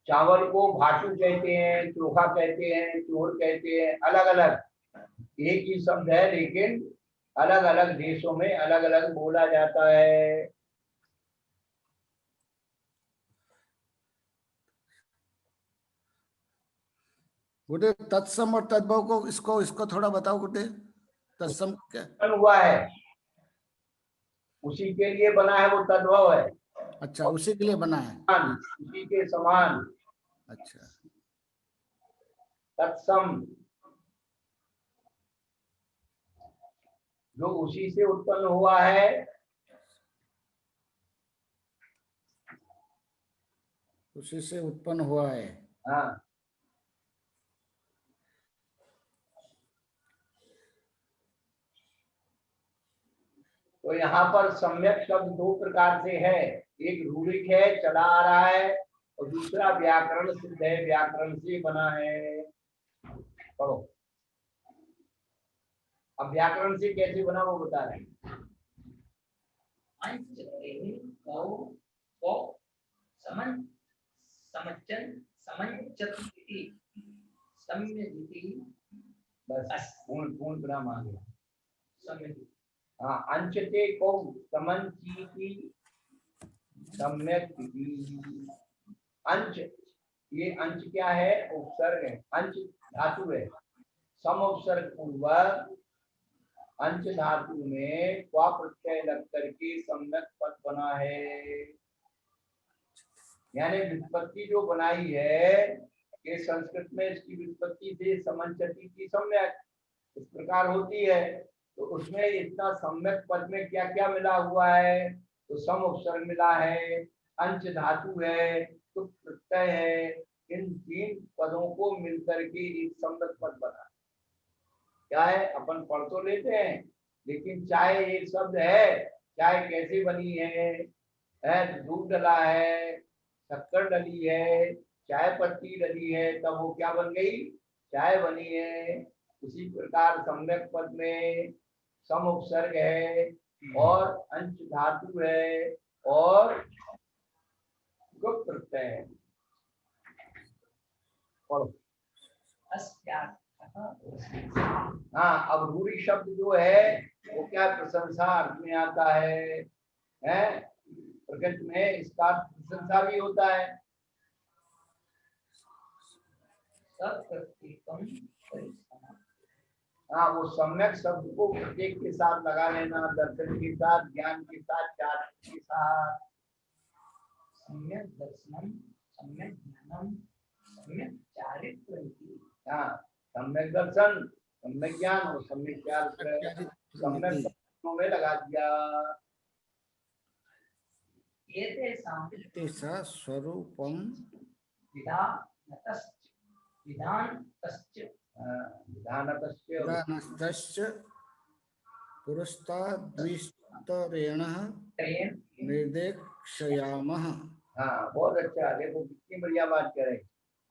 चावल को भाटू कहते हैं, चोखा कहते हैं, चोर कहते हैं, अलग अलग एक ही शब्द है, लेकिन अलग अलग देशों में अलग अलग बोला जाता है। गुरुदेव तत्सम और तद्भव को, इसको इसको थोड़ा बताओ गुरुदेव। तत्सम क्या हुआ है, उसी के लिए बना है, वो तद्भव है। अच्छा, उसी के लिए बना है, उसी के समान। अच्छा। तत्सम जो उसी से उत्पन्न हुआ है, उसी से उत्पन्न हुआ है। हाँ। तो यहाँ पर सम्यक शब्द 2 प्रकार से है, एक रूढ़िक है, चला आ रहा है, और दूसरा व्याकरण सिद्ध है, व्याकरण से बना है। पढ़ो, अब व्याकरण से कैसे बना वो बता रहे हैं। बस पूर्ण विराम आ गया। हाँ, अंचते को समंचीति सम्यक इति। अंच, ये अंच क्या है? उपसर्ग है, अंच धातु है। सम उपसर्ग पूर्वक अंच धातु में क्वा प्रत्यय लग करके सम्यक पद बना है। यानी व्युत्पत्ति जो बनाई है कि संस्कृत में इसकी व्युत्पत्ति से समंचति की सम्यक इस प्रकार होती है। तो उसमें इतना सम्यक पद में क्या क्या मिला हुआ है? तो सम उपसर्ग मिला है, अंच धातु है, तो प्रत्यय है। इन 3 पदों को मिलकर के एक सम्यक पद बना। क्या है? अपन पढ़ तो लेते हैं, लेकिन चाय एक शब्द है, चाय कैसे बनी है? दूध डला है, शक्कर डली है, चाय पत्ती डली है, तब वो क्या बन गई? चाय बनी है। उसी प्रकार सम्यक पद में सम उपसर्ग है और अंश धातु है और गुप्त प्रत्यय है। हाँ, अब रूढ़ी शब्द जो है वो क्या प्रशंसा अर्थ में आता है? प्रकृति में इसका प्रशंसा भी होता है। हाँ, वो सम्यक शब्द को प्रत्येक के साथ लगा लेना, दर्शन के साथ, ज्ञान के साथ, चारित्र के साथ। सम्यक दर्शनम, सम्यक ज्ञानम, सम्यक चारित्र। हाँ, सम्यक दर्शन, सम्यक ज्ञान और सम्यक चारित्र, सम्यक शब्दों में लगा दिया। एतेषा स्वरूपम विधानतश्च पुरस्ताद्विस्तरेण निर्देशयामः। हाँ, बहुत अच्छा, देखो कितनी बढ़िया बात कह रहे।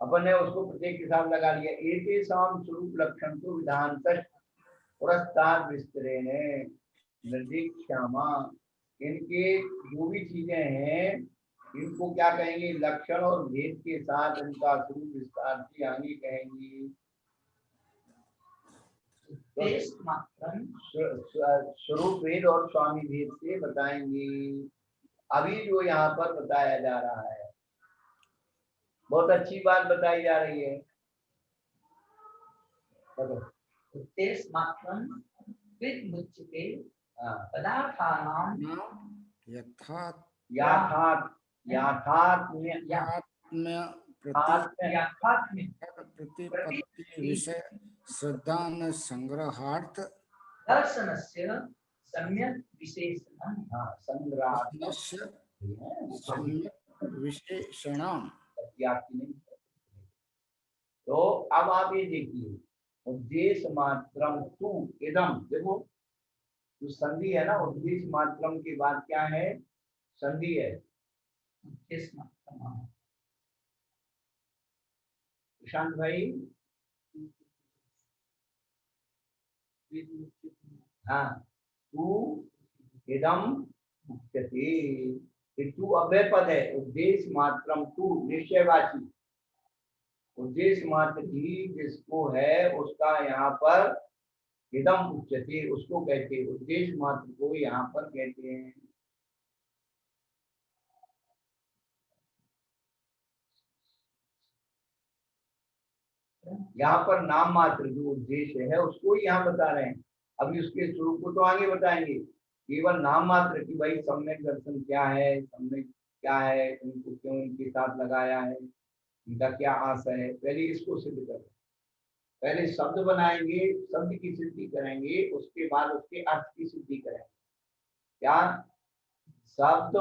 अपन ने उसको प्रत्येक के साथ लगा लिया। एतेषां स्वरूप लक्षण तो विधानतश्च पुरस्ताद् विस्तरेण निर्देशयामः। इनके जो भी चीजें हैं इनको क्या कहेंगे? लक्षण और भेद के साथ इनका स्वरूप विस्तार से आगे कहेंगे। स्वरूप भेद और स्वामी भेद से बताएंगे। अभी जो यहाँ पर बताया जा रहा है बहुत अच्छी बात बताई जा रही है। विद्मुच्यते हाँ, पदार्थानां यथात्म्य याथार्थ याथात्म्य प्रति याथात्म्य प्रतिपत्ति विषय सिद्धांत संग्रहार्थ दर्शनस्य सम्यक् विशेषणम्। हाँ, संग्रह दर्शनस्य सम्यक् विशेषणम्। तो अब आप ये देखिए, उद्देश्य मात्रम तू इदम, देखो जो संधि है ना, उद्देश्य मात्रम के बाद क्या है, संधि है। प्रशांत भाई, हाँ, तू इदम मुख्यते, ये तू अव्यय पद है। उद्देश्य मात्रम तू निश्चयवाची, उद्देश्य मात्र ही जिसको है उसका यहाँ पर इदम उच्यते, उसको कहते हैं, उद्देश्य मात्र को यहाँ पर कहते हैं। यहाँ पर नाम मात्र जो उद्देश्य है उसको ही यहाँ बता रहे हैं। अभी उसके स्वरूप को तो आगे बताएंगे। केवल नाम मात्र की भाई सम्यक दर्शन क्या है, सम्यक क्या है, इनको क्यों इनके साथ लगाया है, इनका क्या आशय है, पहले इसको सिद्ध कर, पहले शब्द बनाएंगे, शब्द की सिद्धि करेंगे, उसके बाद उसके अर्थ की सिद्धि करेंगे। क्या शब्द,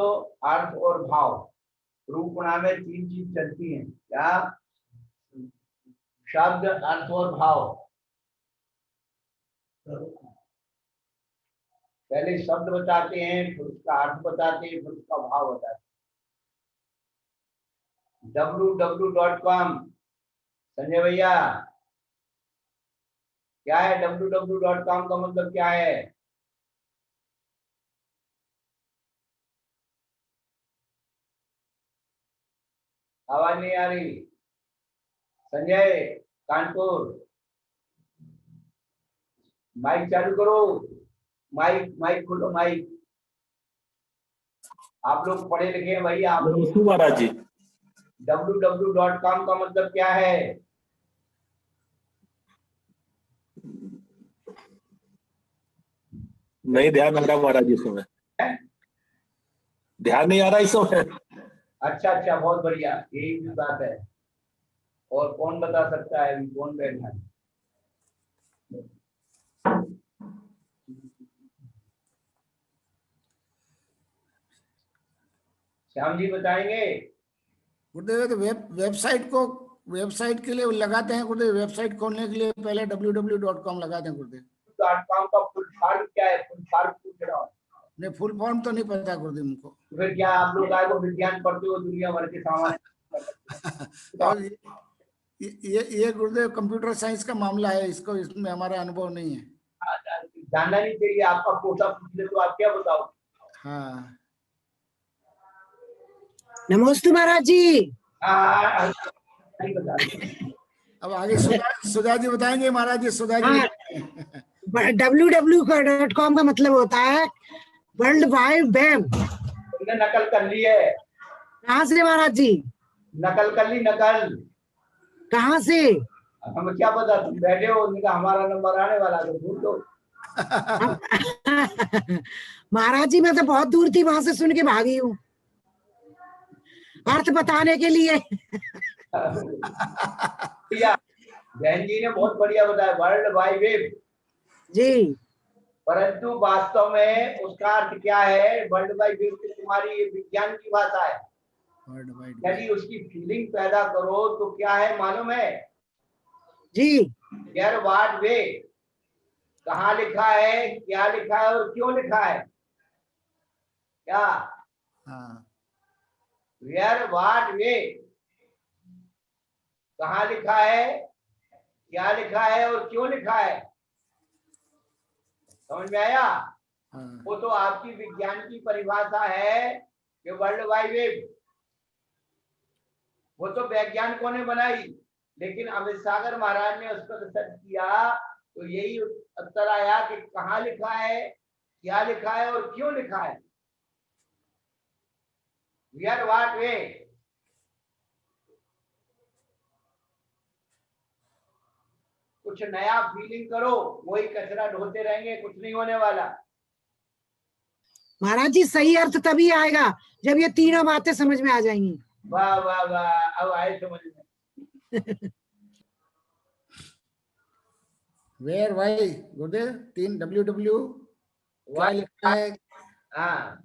अर्थ और भाव, रूपणा में तीन चीज चलती हैं। क्या शब्द, अर्थ और भाव। पहले शब्द बताते हैं, फिर उसका अर्थ बताते हैं, फिर उसका भाव बताते हैं। www.com, संजय भैया क्या है www.com का मतलब क्या है? आवाज नहीं आ रही। संजय कानपुर, माइक चालू करो, माइक माइक खोलो, माइक। आप लोग पढ़े लिखे हैं भाई, आप लोग। महाराज जी, www.com का मतलब क्या है? नहीं ध्यान आ रहा महाराज जी, इस समय ध्यान नहीं आ रहा इस समय। अच्छा अच्छा, बहुत बढ़िया, यही भी बात है। और कौन बता सकता है अभी, कौन बैठा है? श्याम जी बताएंगे। गुरुदेव तो वेबसाइट के लिए लगाते हैं गुरुदेव, वेबसाइट खोलने के लिए पहले www.com लगाते हैं गुरुदेव। .com का फुल फॉर्म क्या है? फुल फॉर्म पूछ रहा हूँ। नहीं, फुल फॉर्म तो नहीं पता गुरुदेव हमको। फिर क्या आप लोग आए को विज्ञान पढ़ते हो, दुनिया भर के सामान और ये गुरुदेव कंप्यूटर साइंस का मामला है, इसको इसमें हमारा अनुभव नहीं है। जानना नहीं चाहिए, आपका कोटा पूछ ले तो आप क्या बताओ। हाँ, नमस्ते महाराज जी। नहीं बता रहे। अब आगे सुधा जी बताएंगे महाराज जी। सुधा जी www.com का मतलब होता है वर्ल्ड वाइड वेब। तुमने नकल कर ली है। कहाँ से महाराज जी? नकल कर ली, नकल। कहाँ से? हमें क्या पता, तुम बैठे हो, उनका हमारा नंबर आने वाला तो भूल दो। महाराज जी मैं तो बहुत दूर थी, वहां से सुन के भागी हूँ अर्थ बताने के लिए। जैन जी ने बहुत बढ़िया बताया, वर्ल्ड वाइड वेब जी, परंतु वास्तव में उसका अर्थ क्या है? वर्ल्ड वाइड वेब की तुम्हारी विज्ञान की भाषा है। वर्ल्ड वाइड यदि उसकी फीलिंग पैदा करो तो क्या है मालूम है जी? यार वाट वे, कहाँ लिखा है, क्या लिखा है और क्यों लिखा है? क्या वेयर वाट वे, कहाँ लिखा है, क्या लिखा है और क्यों लिखा है? समझ में आया? वो तो आपकी विज्ञान की परिभाषा है कि वर्ल्ड वाइड वेब, वो तो वैज्ञानिकों ने बनाई, लेकिन अमित सागर महाराज ने उस पर रिसर्च किया तो यही उत्तर आया कि कहाँ लिखा है, क्या लिखा है और क्यों लिखा है। वेयर व्हाट वे, कुछ कुछ नया फीलिंग करो, वही कचरा ढोते रहेंगे, कुछ नहीं होने वाला। महाराज जी सही अर्थ तभी आएगा जब ये तीनों बातें समझ में आ जाएंगी। वाह वाह वाह, अब आए समझ में। वेयर भाई गुरुदेव 3 WW क्या लिखा है? हाँ,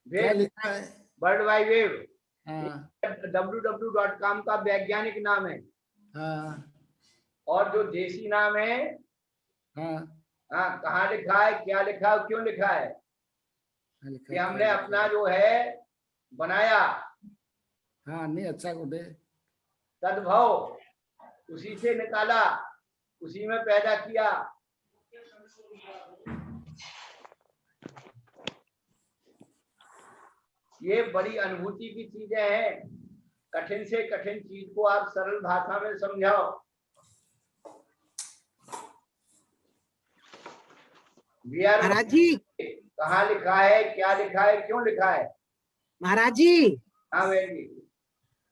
क्या लिखा है? वर्ल्ड वाइड वेब हाँ www.com का वैज्ञानिक नाम है, हाँ और जो देसी नाम है, हाँ हाँ, कहाँ लिखा है, क्या लिखा है, क्यों लिखा है, लिखा कि है, हमने क्या अपना जो है बनाया हाँ नहीं अच्छा गुरुदेव। तद्भव, उसी से निकाला, उसी में पैदा किया। ये बड़ी अनुभूति की चीजें हैं। कठिन से कठिन चीज को आप सरल भाषा में समझाओ। महाराज जी, कहाँ लिखा है, क्या लिखा है, क्यों लिखा है? महाराज जी, हाँ बहन जी,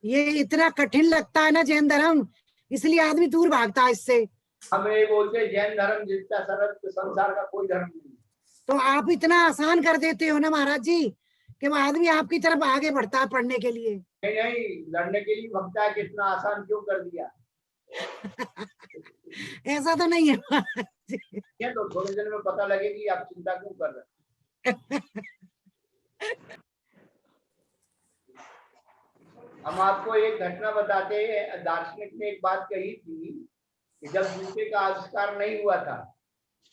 ये इतना कठिन लगता है ना जैन धर्म, इसलिए आदमी दूर भागता है इससे। हम ये बोलते हैं जैन धर्म जितना सरल संसार का कोई धर्म नहीं। तो आप इतना आसान कर देते हो ना महाराज जी कि वो आदमी आपकी तरफ आगे बढ़ता है पढ़ने के लिए। नहीं नहीं, लड़ने के लिए भगता है, कितना आसान क्यों कर दिया? ऐसा तो नहीं है महाराज जी। ये तो थोड़े दिन में पता लगेगी आप चिंता क्यों कर रहे हैं। हम आपको एक घटना बताते हैं। दार्शनिक ने एक बात कही थी कि जब जूते का आविष्कार नहीं हुआ था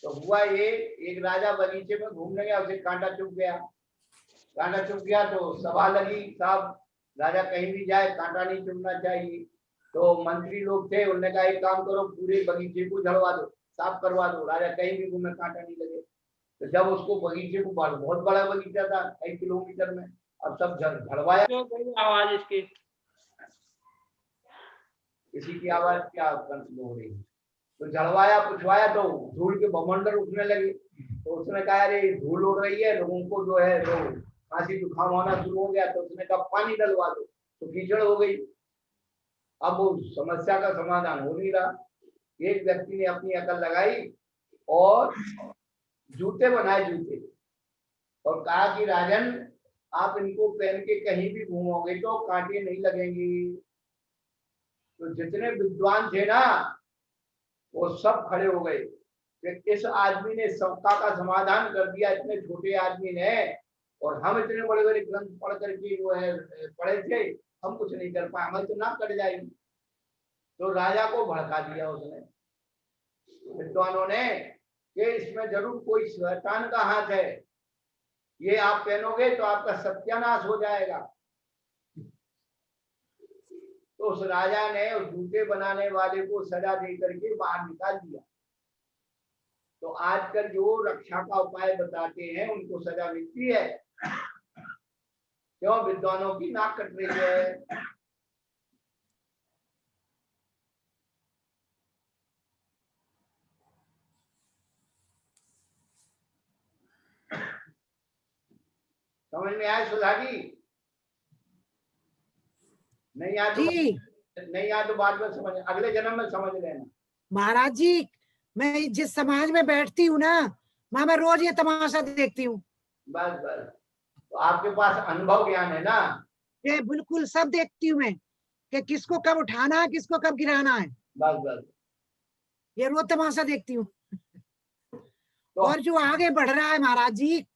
तो हुआ ये, एक राजा बगीचे में घूमने गया, उसे कांटा चुभ गया। कांटा चुभ गया तो सभा लगी, साहब राजा कहीं भी जाए कांटा नहीं चुभना चाहिए। तो मंत्री लोग थे, उन्होंने कहा एक काम करो, पूरे बगीचे को झड़वा दो, साफ करवा दो, राजा कहीं भी घूमे कांटा नहीं लगे। तो जब उसको बगीचे को, बहुत बड़ा बगीचा था कई किलोमीटर में, अब सब झड़वाया। आवाज इसकी, किसी की आवाज क्या हो रही है? तो झड़वाया पुछवाया तो धूल के बमंडल उठने लगे। तो उसने कहा अरे धूल उड़ रही है, लोगों को जो है तो खांसी जुकाम होना शुरू हो गया। तो उसने कहा पानी डलवा दो, तो कीचड़ हो गई। अब वो समस्या का समाधान हो नहीं रहा। एक व्यक्ति ने अपनी अकल लगाई और जूते बनाए, जूते, और कहा कि राजन आप इनको पहन के कहीं भी घूमोगे तो कांटे नहीं लगेंगे। तो जितने विद्वान थे ना वो सब खड़े हो गए कि इस आदमी ने सबका का समाधान कर दिया, इतने छोटे आदमी ने, और हम इतने बड़े बड़े ग्रंथ पढ़ करके जो है पढ़े थे, हम कुछ नहीं कर पाए, हमें तो ना कट जाएगी। तो राजा को भड़का दिया उसने, विद्वानों ने, कि इसमें जरूर कोई शैतान का हाथ है, ये आप पहनोगे तो आपका सत्यानाश हो जाएगा। तो उस राजा ने उस जूते बनाने वाले को सजा दे करके बाहर निकाल दिया। तो आजकल जो रक्षा का उपाय बताते हैं उनको सजा मिलती है, क्यों? विद्वानों की नाक कट रही है। समझ में आया सुधा जी? नहीं आया तो जी नहीं आया तो बाद में समझ, अगले जन्म में समझ लेना। महाराज जी, मैं जिस समाज में बैठती हूँ ना, वहां मैं रोज ये तमाशा देखती हूँ। बस बस, तो आपके पास अनुभव ज्ञान है ना? ये बिल्कुल सब देखती हूँ मैं कि किसको कब उठाना है, किसको कब गिराना है। बस बस, ये रोज तमाशा देखती हूँ। तो और जो आगे बढ़ रहा है महाराज जी,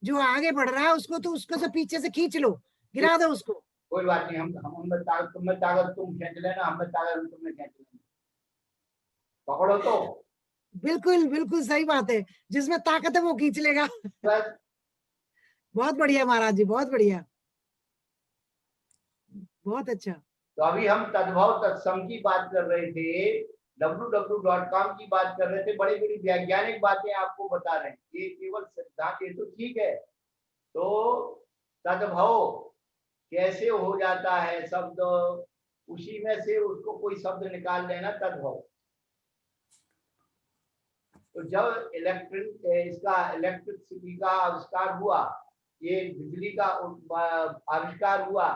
जो आगे बढ़ रहा है उसको तो उसको से पीछे से खींच लो, गिरा दो उसको। कोई बात नहीं, हम में ताकत, तुम में ताकत तुम खींच लेना, हम में ताकत हम तुमने खींच लेना, पकड़ो तो। बिल्कुल बिल्कुल सही बात है, जिसमें ताकत है वो खींच लेगा। बस, बहुत बढ़िया महाराज जी, बहुत बढ़िया, बहुत अच्छा। तो अभी हम तद्भव तत्सम की बात कर रहे थे, www.com की बात कर रहे थे, बड़ी बड़ी वैज्ञानिक बातें आपको बता रहे हैं। ये केवल सिद्धांत, ये तो ठीक है। तो तद्भव कैसे हो जाता है शब्द, उसी में से उसको कोई शब्द निकाल लेना, तद्भव। तो जब इलेक्ट्रिसिटी का आविष्कार हुआ, ये बिजली का आविष्कार हुआ,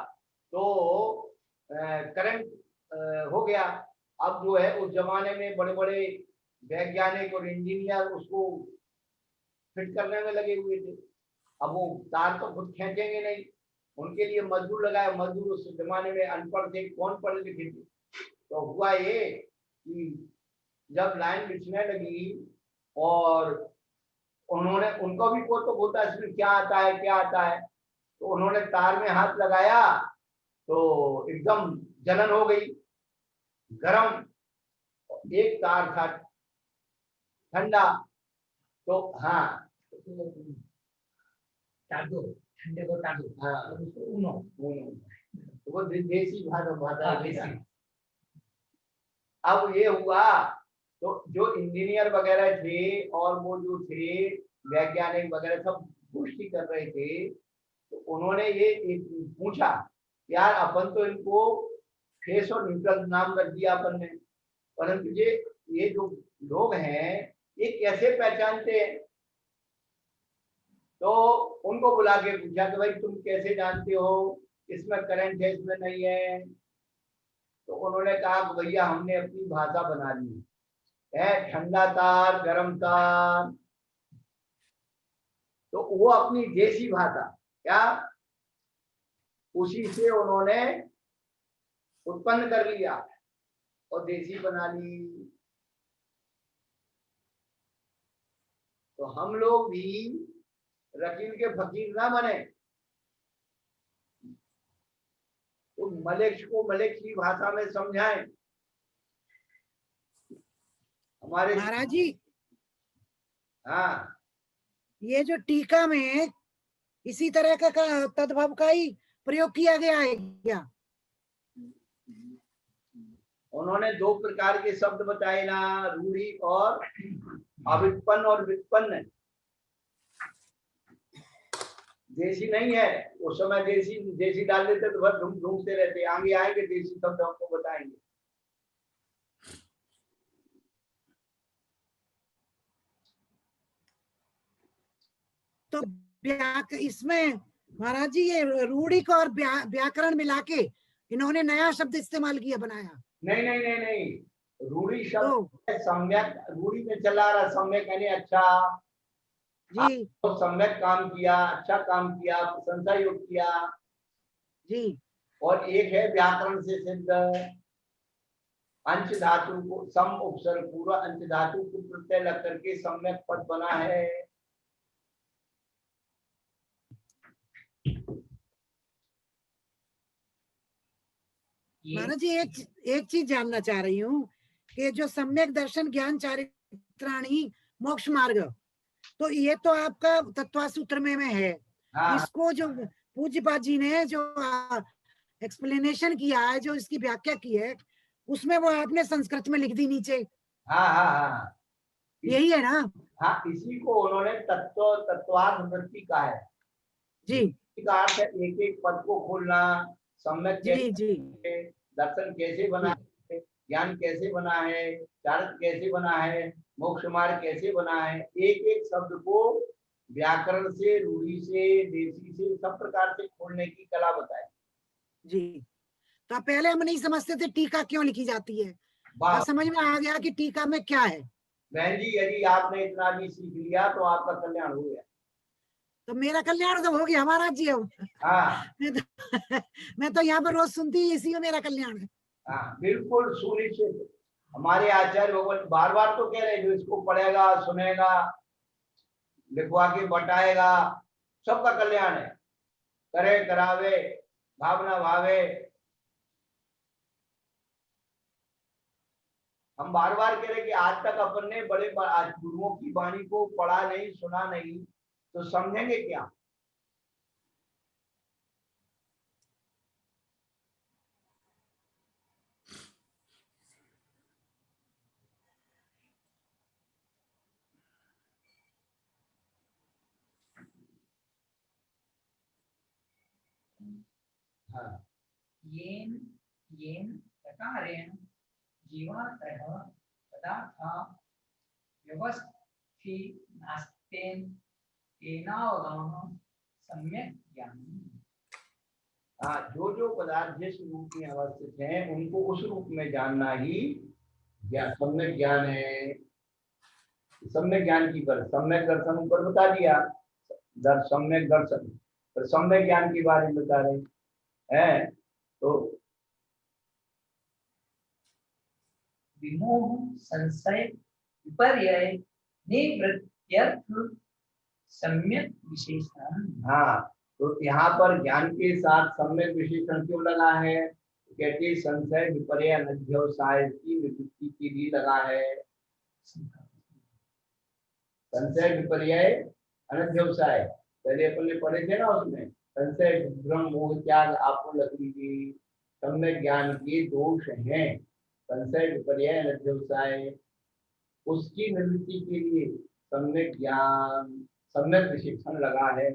तो करंट हो गया। अब जो है उस जमाने में बड़े बड़े वैज्ञानिक और इंजीनियर उसको फिट करने में लगे हुए थे। अब वो तार तो खुद खींचेंगे नहीं, उनके लिए मजदूर लगाए। मजदूर उस जमाने में अनपढ़ थे, कौन पढ़े लिखे थे। तो हुआ ये कि जब लाइन बिछने लगी और उन्होंने, उनको भी को तो होता है इसमें क्या आता है क्या आता है, तो उन्होंने तार में हाथ लगाया तो एकदम जलन हो गई, गरम। एक तार था ठंडा। तो हाँ टादो, ठंडे को टादो, हाँ और उसको उनो। तो वो देसी भाषा हाँ, है। देसी। अब ये हुआ तो जो इंजीनियर वगैरह थे और वो जो थे वैज्ञानिक वगैरह सब पुष्टि कर रहे थे, तो उन्होंने ये एक पूछा, यार अपन तो इनको फेस और न्यूट्रल नाम रख दिया अपन ने, परंतु ये जो लोग हैं ये कैसे पहचानते हैं। तो उनको बुला के पूछा कि भाई तुम कैसे जानते हो, इसमें करंट है इसमें नहीं है। तो उन्होंने कहा कि भैया हमने अपनी भाषा बना ली है, ठंडा तार गर्म तार। तो वो अपनी देसी भाषा क्या उसी से उन्होंने उत्पन्न कर लिया और देसी बना ली। तो हम लोग भी रकील के फकीर ना बने, तो मलेक्स को मलेक्स की भाषा में समझाएं। हमारे महाराज जी, हाँ ये जो टीका में इसी तरह का तद्भव का ही प्रयोग किया गया है क्या? उन्होंने दो प्रकार के शब्द बताए ना, रूढ़ी और अव्युत्पन्न और व्युत्पन्न। देसी नहीं है, उस समय देसी डाल देते तो बस ढूंढते रहते, आगे आएंगे देसी शब्द हमको बताएंगे। तो इसमें महाराज जी ये रूढ़ी को और व्याकरण मिला के इन्होंने नया शब्द इस्तेमाल किया, बनाया। नहीं नहीं नहीं नहीं, रूढ़ी शब्द तो सम्यक, रूढ़ी में चला रहा सम्यक यानी अच्छा जी तो सम्यक काम किया, अच्छा काम किया, प्रशंसा योग किया। जी और एक है व्याकरण से सिद्ध, अंश धातु को सम उपसर्ग पूरा अंश धातु को प्रत्यय लग करके सम्यक पद बना है। महाराज जी एक चीज जानना चाह रही हूँ कि जो सम्यक दर्शन ज्ञान चारित्राणी मोक्ष मार्ग, तो ये तो आपका तत्वासूत्र में है। हाँ इसको जो पूज्यपाद जी ने जो एक्सप्लेनेशन किया है, जो इसकी व्याख्या की है, उसमें वो आपने संस्कृत में लिख दी नीचे। हाँ हाँ हाँ यही है ना? हाँ, इसी को उन्होंने तत्वार्थ वृत्ति का है जी का अर्थ है एक एक पद को खोलना, सम्यक जी जी दर्शन कैसे बना है, ज्ञान कैसे बना है, चारित्र कैसे बना है, मोक्ष मार्ग कैसे बना है, एक एक शब्द को व्याकरण से, रूढ़ी से, देसी से, सब प्रकार से खोलने की कला बताए। जी। तो पहले हम नहीं समझते थे टीका क्यों लिखी जाती है, अब समझ में आ गया कि टीका में क्या है। बहन जी यदि आपने इतना भी सीख लिया तो आपका कल्याण हो गया। तो मेरा कल्याण तो हो गया महाराज जी। अब हाँ मैं तो यहाँ पर रोज सुनती, इसी में मेरा कल्याण है। हाँ बिल्कुल सुनिश्चित। हमारे आचार्य भगवान बार बार तो कह रहे जो इसको पढ़ेगा, सुनेगा, लिखवा के बताएगा, सबका कल्याण है। करे करावे भावना भावे। हम बार बार कह रहे कि आज तक अपन ने बड़े गुरुओं की वाणी को पढ़ा नहीं, सुना नहीं, तो समझेंगे क्या। हाँ येन येन प्रकारेण जीवात्रः पदार्था व्यवस्थितास्तेन तेनावगमः सम्यक् ज्ञानम्। हाँ, जो जो पदार्थ जिस रूप में अवस्थित हैं उनको उस रूप में जानना ही ज्ञान, सम्यक ज्ञान है। सम्यक ज्ञान की पर सम्यक दर्शन ऊपर बता दिया, सम्यक दर्शन, पर सम्यक ज्ञान के बारे में बता रहे हैं। तो विमोह संशय विपर्यय निवृत्त्यर्थ सम्यक विशेषण। हाँ, तो यहाँ पर ज्ञान के साथ सम्यक विशेषण क्यों लगा है? कहते हैं संशय विपर्यय अनध्यवसाय की निवृत्ति के लिए लगा है। संशय विपर्यय अनध्यवसाय पहले अपन ने पढ़े थे ना, उसमें संशय भ्रम मोह त्याग आपको लग लीजिए सम्यक ज्ञान के दोष हैं। संशय विपर्यय अनध्यवसाय, उसकी निवृत्ति के लिए सम्यक ज्ञान सम्यक विशेषण लगा है।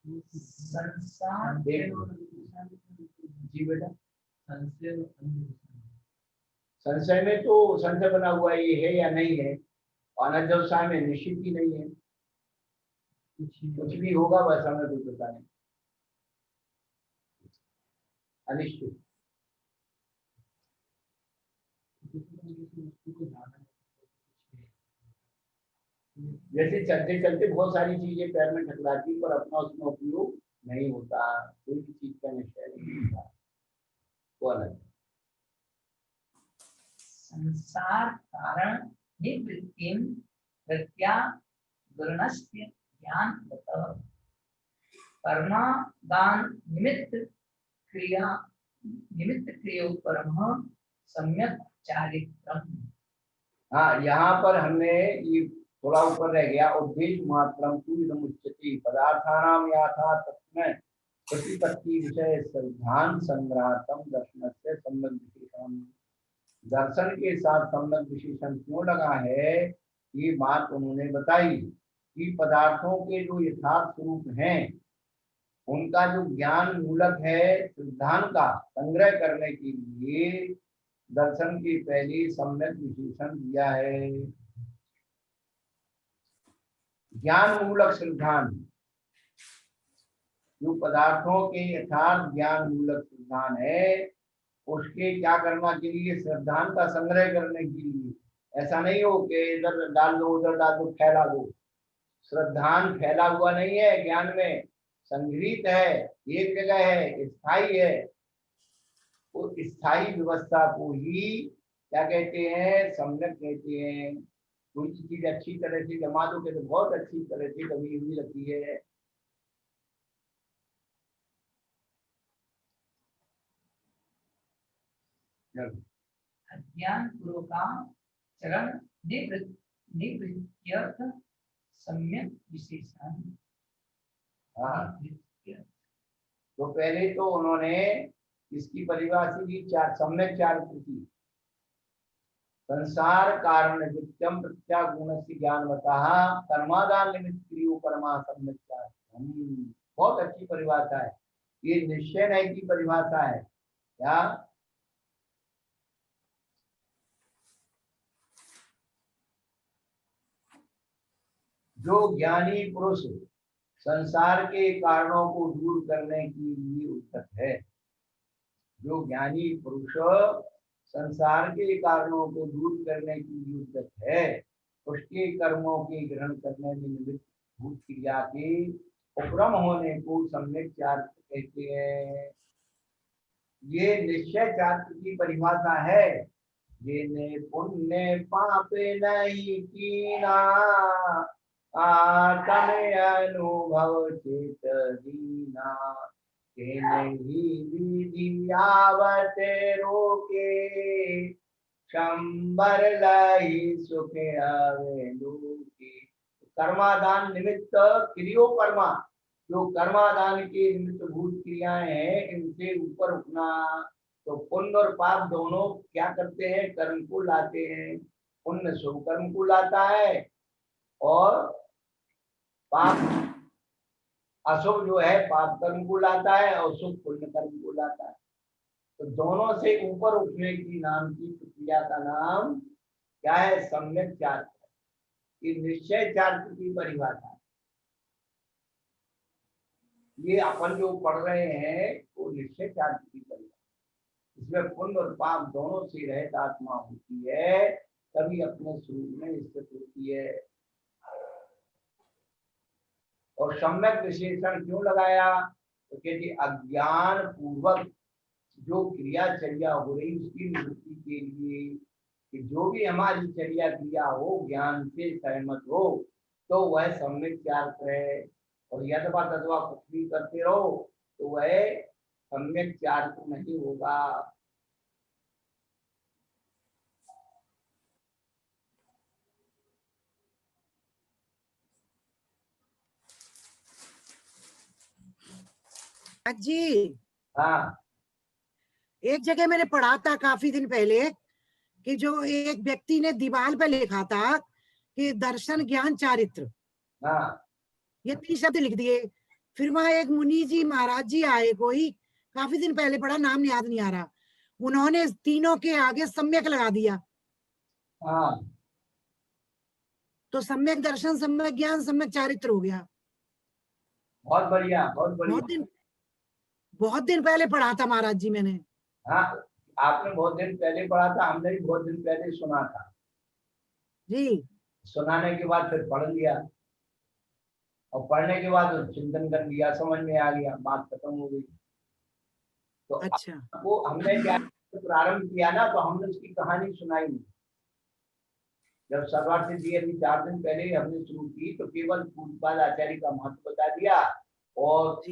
संसार जी बेटा, संशय संशय में तो संशय बना हुआ ये है या नहीं है, अनध्यवसाय में निश्चित ही नहीं है, कुछ भी होगा बस हमें कुछ पता नहीं, अनिश्चित। जैसे चलते चलते बहुत सारी चीजें पैर में ठकराती पर अपना उसमें उपयोग नहीं होता, कोई भी चीज का निश्चय नहीं होता, वो अलग। संसार कारण निवृत्तिम प्रत्यागरणस्य ज्ञान कर्मादान निमित्त क्रियोपरम सम्यक चारित्रम। हाँ, यहाँ पर हमने ये थोड़ा ऊपर रह गया, उद्देश्य मात्रम तू उच्यते पदार्थानाम याथा तस्मै प्रतिपत्ति विषय सिद्धांत संग्रहतम दर्शन से सम्यक विशेषण। दर्शन के साथ सम्यक विशेषण क्यों लगा है, ये बात उन्होंने बताई कि पदार्थों के जो यथार्थ स्वरूप हैं उनका जो ज्ञान मूलक है सिद्धांत का संग्रह करने के लिए दर्शन के पहले सम्यक विशेषण दिया है। ज्ञान मूलक सिद्धांत, जो पदार्थों के यथार्थ ज्ञान मूलक सिद्धांत है उसके क्या करना के लिए, सिद्धांत का संग्रह करने के लिए। ऐसा नहीं हो कि इधर डाल दो उधर डाल दो फैला दो, श्रद्धांत फैला हुआ नहीं है, ज्ञान में संग्रहित है, एक जगह है, स्थायी है। वो स्थायी व्यवस्था को ही क्या कहते हैं, सम्यक कहते हैं। कोई चीज अच्छी तरह से जमा दो के तो बहुत अच्छी तरह से कभी हुई रहती है। अज्ञान पूर्वकाचरण निवृत्त्यर्थ सम्यक विशेषण। हाँ, तो पहले तो उन्होंने इसकी परिभाषा की चार सम्यक चारित्र की। संसार कारण नित्यम प्रत्यागुण से ज्ञान बताहा कर्मादान निमित्त क्रियो परमा सम्यक चारित्रम। बहुत अच्छी परिभाषा है, ये निश्चय नहीं की परिभाषा है क्या। जो ज्ञानी पुरुष संसार के कारणों को दूर करने के लिए उद्यत है, जो ज्ञानी पुरुष संसार के कारणों को दूर करने के लिए उद्यत है, उसके कर्मों के ग्रहण करने में निमित्त भूत क्रिया के उपरम होने को सम्यक चारित्र कहते हैं। ये निश्चय चारित्र की परिभाषा है। जिने पुण्य पापे नहीं कीना आत्म अनुभव चित दीना ही विधि आवते रोके शंबर लाई सुख आवे लोके। कर्मादान निमित्त क्रियो कर्मा, जो कर्मादान के निमित्त भूत क्रियाएं हैं इनसे ऊपर उठना। तो पुण्य और पाप दोनों क्या करते हैं, कर्म को लाते हैं। पुण्य शुभ कर्म को लाता है और पाप अशुभ जो है पाप कर्म को लाता है और शुभ पुण्य कर्म को लाता है। तो दोनों से ऊपर उठने की नाम की प्रक्रिया का नाम क्या है, सम्यक चारित्र। ये निश्चय चारित्र की परिभाषा है। ये अपन जो पढ़ रहे हैं वो निश्चय चार्ट की करेगा। इसमें पुण्य और पाप दोनों से रहित आत्मा होती है, तभी अपने स्वरूप में स्थित होती है। और सम्यक विशेषण क्यों लगाया? तो कहते अज्ञान पूर्वक जो क्रियाचर्या हो रही उसकी निवृत्ति के लिए, कि जो भी हमारी चर्या क्रिया हो ज्ञान से सहमत हो तो वह सम्यक चार्ट है। और यथवा तथवा कुछ भी करते रहो तो वह सम्यक चार्ट नहीं होगा। जी हाँ एक जगह मैंने पढ़ा था काफी दिन पहले कि जो एक व्यक्ति ने दीवार पे लिखा था कि दर्शन ज्ञान चारित्र, हाँ ये 3 शब्द लिख दिए। फिर वहां एक मुनि जी महाराज जी आए, कोई काफी दिन पहले पढ़ा, नाम याद नहीं आ रहा, उन्होंने तीनों के आगे सम्यक लगा दिया। हाँ तो सम्यक दर्शन, सम्यक ज्ञान, सम्यक चारित्र हो गया। बहुत बढ़िया बहुत बढ़िया। बहुत दिन पहले पढ़ा था महाराज जी मैंने। हाँ आपने बहुत दिन पहले पढ़ा था, हमने भी बहुत दिन पहले सुना था। जी सुनाने के बाद फिर पढ़ लिया और पढ़ने के बाद चिंतन कर लिया, समझ में आ गया, बात खत्म हो गई। तो अच्छा। वो हमने क्या प्रारंभ किया ना, तो हमने उसकी कहानी सुनाई नहीं। जब सरवार से जी अभी 4 दिन पहले हमने शुरू की तो केवल पूज्यपाद आचार्य का महत्व बता दिया और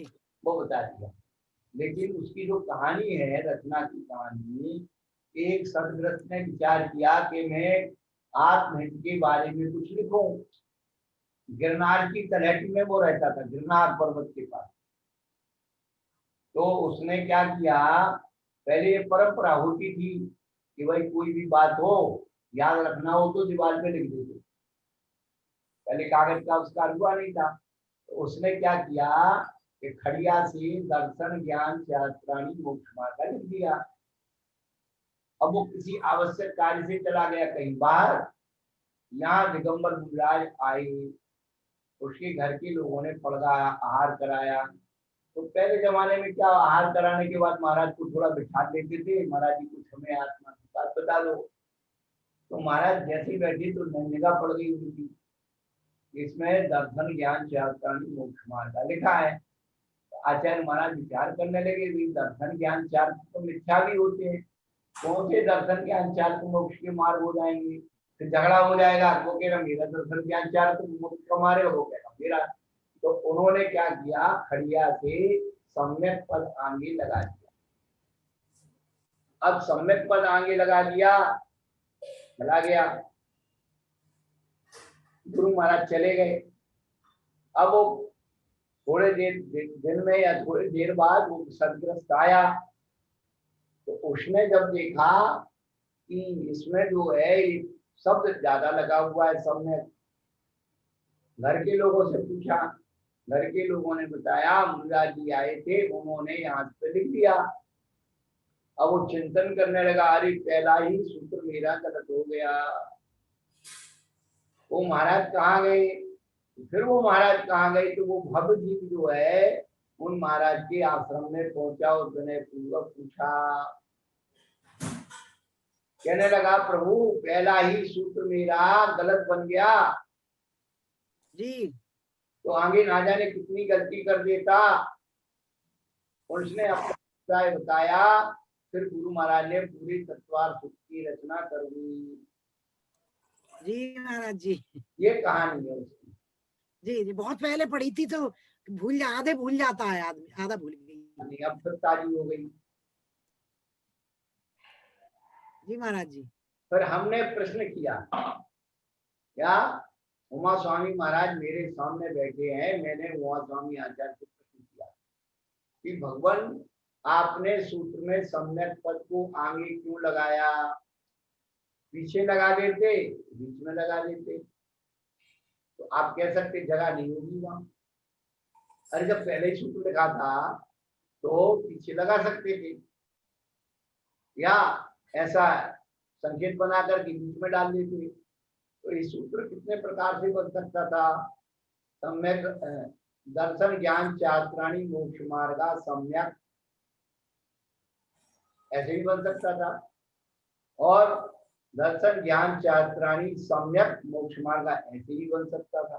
वो बता दिया। लेकिन उसकी जो कहानी है, रचना की कहानी, एक सदग्रस्त ने विचार किया कि मैं आत्महित के बारे में कुछ लिखूं। गिरनार की तलहटी में वो रहता था, गिरनार पर्वत के पास। तो उसने क्या किया, पहले ये परंपरा होती थी कि भाई कोई भी बात हो याद रखना हो तो दीवार पे लिख देते, पहले कागज का आविष्कार हुआ नहीं था। तो उसने क्या किया कि खड़िया से दर्शन ज्ञान शास्त्राणी मोक्ष मार्ग लिख दिया। अब वो किसी आवश्यक कार्य से चला गया कहीं बाहर, यहाँ दिगंबर मुनिराज आए, उसके घर के लोगों ने पढ़ाया, आहार कराया। तो पहले जमाने में क्या, आहार कराने के बाद महाराज को थोड़ा बिठा देते थे, महाराज जी कुछ हमें आत्मा की बात बता दो। तो महाराज जैसे ही बैठे तो निगाह पड़ गई उनकी, इसमें दर्शन ज्ञान शास्त्राणी मोक्ष मार्ग लिखा है। तो आचार्य महाराज विचार करने लगे, भी दर्शन ज्ञान चार तो मिथ्या भी होते हैं, कौन से दर्शन ज्ञान चार तो मोक्ष के मार्ग हो जाएंगे? फिर झगड़ा हो जाएगा, वो कह रहा मेरा दर्शन ज्ञान चार तो मोक्ष का मार्ग हो गया मेरा। तो उन्होंने क्या किया, खड़िया से सम्यक पद आगे लगा दिया। अब सम्यक पद आगे लगा दिया, चला गया, गुरु महाराज चले गए। अब वो थोड़े दिन में या थोड़ी देर बाद वो सदग्रस्त आया, तो उसने जब देखा कि इसमें जो है शब्द ज्यादा लगा हुआ है सम्यक, घर के लोगों से पूछा, घर के लोगों ने बताया मुनिराज जी आए थे, उन्होंने यहाँ पे लिख दिया। अब वो चिंतन करने लगा, अरे पहला ही सूत्र मेरा गलत हो गया। वो महाराज कहाँ गए? फिर वो महाराज कहाँ गए? तो वो भव जी जो है उन महाराज के आश्रम में पहुंचा और विनय पूर्वक पूछा, कहने लगा प्रभु पहला ही सूत्र मेरा गलत बन गया जी, तो आगे ना जाने कितनी गलती कर देता। उसने अपना बताया, फिर गुरु महाराज ने पूरी तत्वार सूत्र की रचना कर दी। जी महाराज जी, ये कहानी है उसकी। जी जी बहुत पहले पढ़ी थी तो आधे भूल जाता है आदमी, आधा भूल गई। अब फिर ताजी हो गई। जी महाराज जी। फिर हमने प्रश्न किया, क्या उमा स्वामी महाराज मेरे सामने बैठे हैं, मैंने उमा स्वामी आचार्य से प्रश्न किया कि भगवान आपने सूत्र में सम्यक पद को आगे क्यों लगाया? पीछे लगा देते, बीच में लगा देते, तो आप कह सकते जगह नहीं होगी वहां। अरे जब पहले ही सूत्र लिखा था तो पीछे लगा सकते थे, या ऐसा संकेत बनाकर के बीच में डाल देते। तो ये सूत्र कितने प्रकार से बन सकता था? सम्यक दर्शन ज्ञान चात्राणी मोक्ष मार्गा सम्यक, ऐसे भी बन सकता था, और दर्शन ज्ञान चात्राणी सम्यक मोक्ष मार्गा ऐसे भी बन सकता था।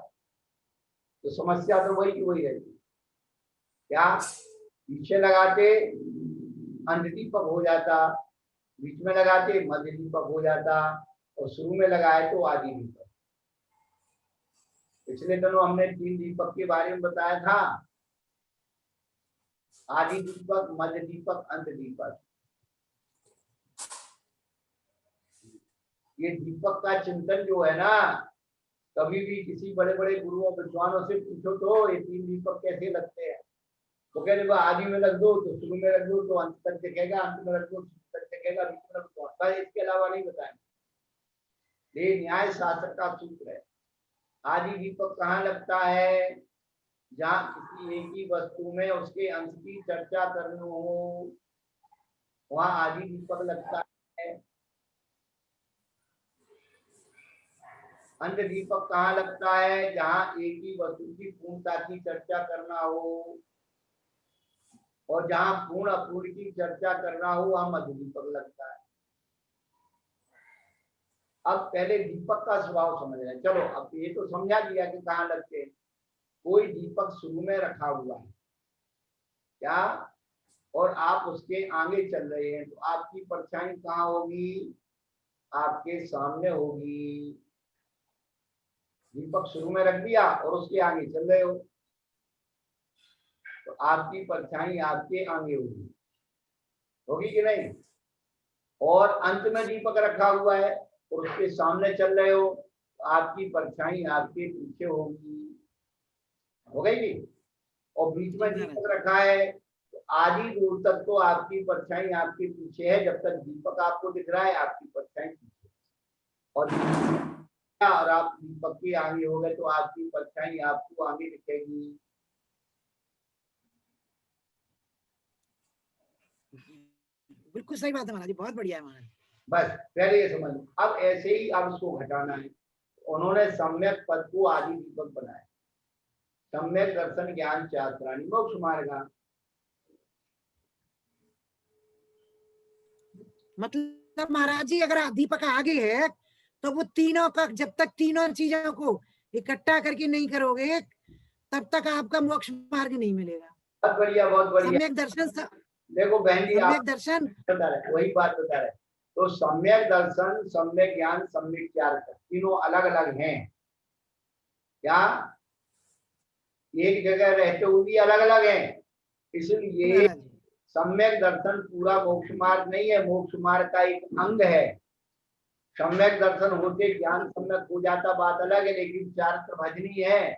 तो समस्या तो वही की वही रहती। क्या पीछे लगाते अंत दीपक हो जाता, बीच में लगाते मध्य दीपक हो जाता, और शुरू में लगाए तो आदि दीपक। पिछले दिनों हमने 3 दीपक के बारे में बताया था, आदि दीपक, मध्य दीपक, अंत दीपक। ये दीपक का चिंतन जो है ना, कभी भी किसी बड़े बड़े गुरुओं विद्वानों से पूछो तो ये 3 दीपक कैसे लगते हैं, तो कह देखो आदि में रख दो तो शुरू में रख दो तो अंत तक दिखेगा, अंत में रख दो तक दिखेगा, बीच में रख दो, इसके अलावा नहीं बताएंगे। ये न्याय शास्त्र का सूत्र है। आदि दीपक कहाँ लगता है? जहाँ किसी एक ही वस्तु में उसके अंश की चर्चा करनी हो, वहाँ आदि दीपक लगता है। अंत दीपक कहाँ लगता है? जहाँ एक ही वस्तु की पूर्णता की चर्चा करना हो, और जहाँ पूर्ण अपूर्ण की चर्चा करना हो वहाँ मध्य दीपक लगता है। अब पहले दीपक का स्वभाव समझ रहे हैं। चलो अब ये तो समझा दिया कि कहाँ लगते हैं। कोई दीपक शुरू में रखा हुआ है क्या, और आप उसके आगे चल रहे हैं, तो आपकी परछाई कहाँ होगी? आपके सामने होगी। दीपक शुरू में रख दिया और उसके आगे चल रहे हो, तो आपकी परछाई आपके आगे होगी कि नहीं? और अंत में दीपक रखा हुआ है और उसके सामने चल रहे हो, तो आपकी परछाई आपके पीछे होगी, हो गई। और बीच में दीपक रखा है तो आधी दूर तक तो आपकी परछाई आपके पीछे है, जब तक दीपक आपको दिख रहा है आपकी परछाई पीछे, और आप दीपक के आगे हो गए तो आपकी परछाई आपको आगे दिखेगी। बिल्कुल सही बात है महाराज जी, बहुत बढ़िया है महाराज। बस पहले ये समझ लो। अब ऐसे ही अब उसको घटाना है। उन्होंने सम्यक पद को आदि दीपक बनाया। सम्यक दर्शन ज्ञान चात्राणी मोक्ष मार्गा। मतलब महाराज जी अगर दीपक आगे है तो वो तीनों का, जब तक तीनों चीजों को इकट्ठा करके नहीं करोगे तब तक आपका मोक्ष मार्ग नहीं मिलेगा। बहुत बढ़िया, बहुत बढ़िया। सम्यक दर्शन देखो बहन जी, सम्यक दर्शन बता रहे वही बात बता रहे। तो सम्यक दर्शन, सम्यक ज्ञान, सम्यक चार्थ तीनों अलग अलग हैं क्या? एक जगह रहते हुए भी अलग अलग हैं। इसलिए सम्यक दर्शन पूरा मोक्ष मार्ग नहीं है, मोक्ष मार्ग का एक अंग है। सम्यक दर्शन होते ज्ञान सम्यक हो जाता, बात अलग है, लेकिन चार्थ भजनी है,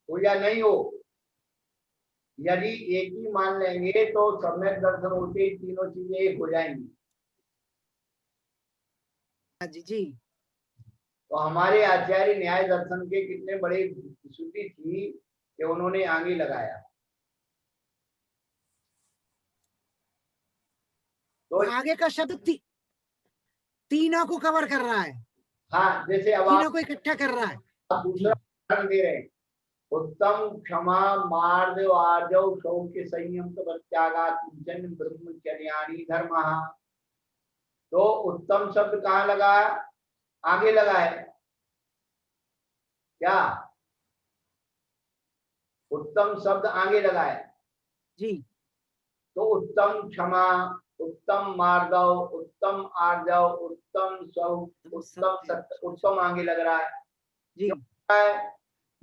हो या नहीं हो। यदि एक ही मान लेंगे तो सम्यक दर्शन होते तीनों चीजें एक हो जाएंगी। जी। तो हमारे आचार्य न्याय दर्शन के कितने बड़े विशुद्धि थी कि उन्होंने आगे लगाया। तो आगे का शब्द तीनों को कवर कर रहा है। हाँ, जैसे अब तीनों को इकट्ठा कर रहा है। आप दूसरा उदाहरण दे रहे हैं, उत्तम क्षमा मार्दव आर्जव शौक्य संयम तपत्यागा किंचन ब्रह्मचर्याणि धर्मः। तो उत्तम शब्द कहाँ लगा? आगे लगा है क्या? उत्तम शब्द आगे लगा है जी। तो उत्तम क्षमा, उत्तम मार्दव, उत्तम आर्जव, उत्तम शौक, उत्तम सत्य, उत्तम आगे लग रहा है जी।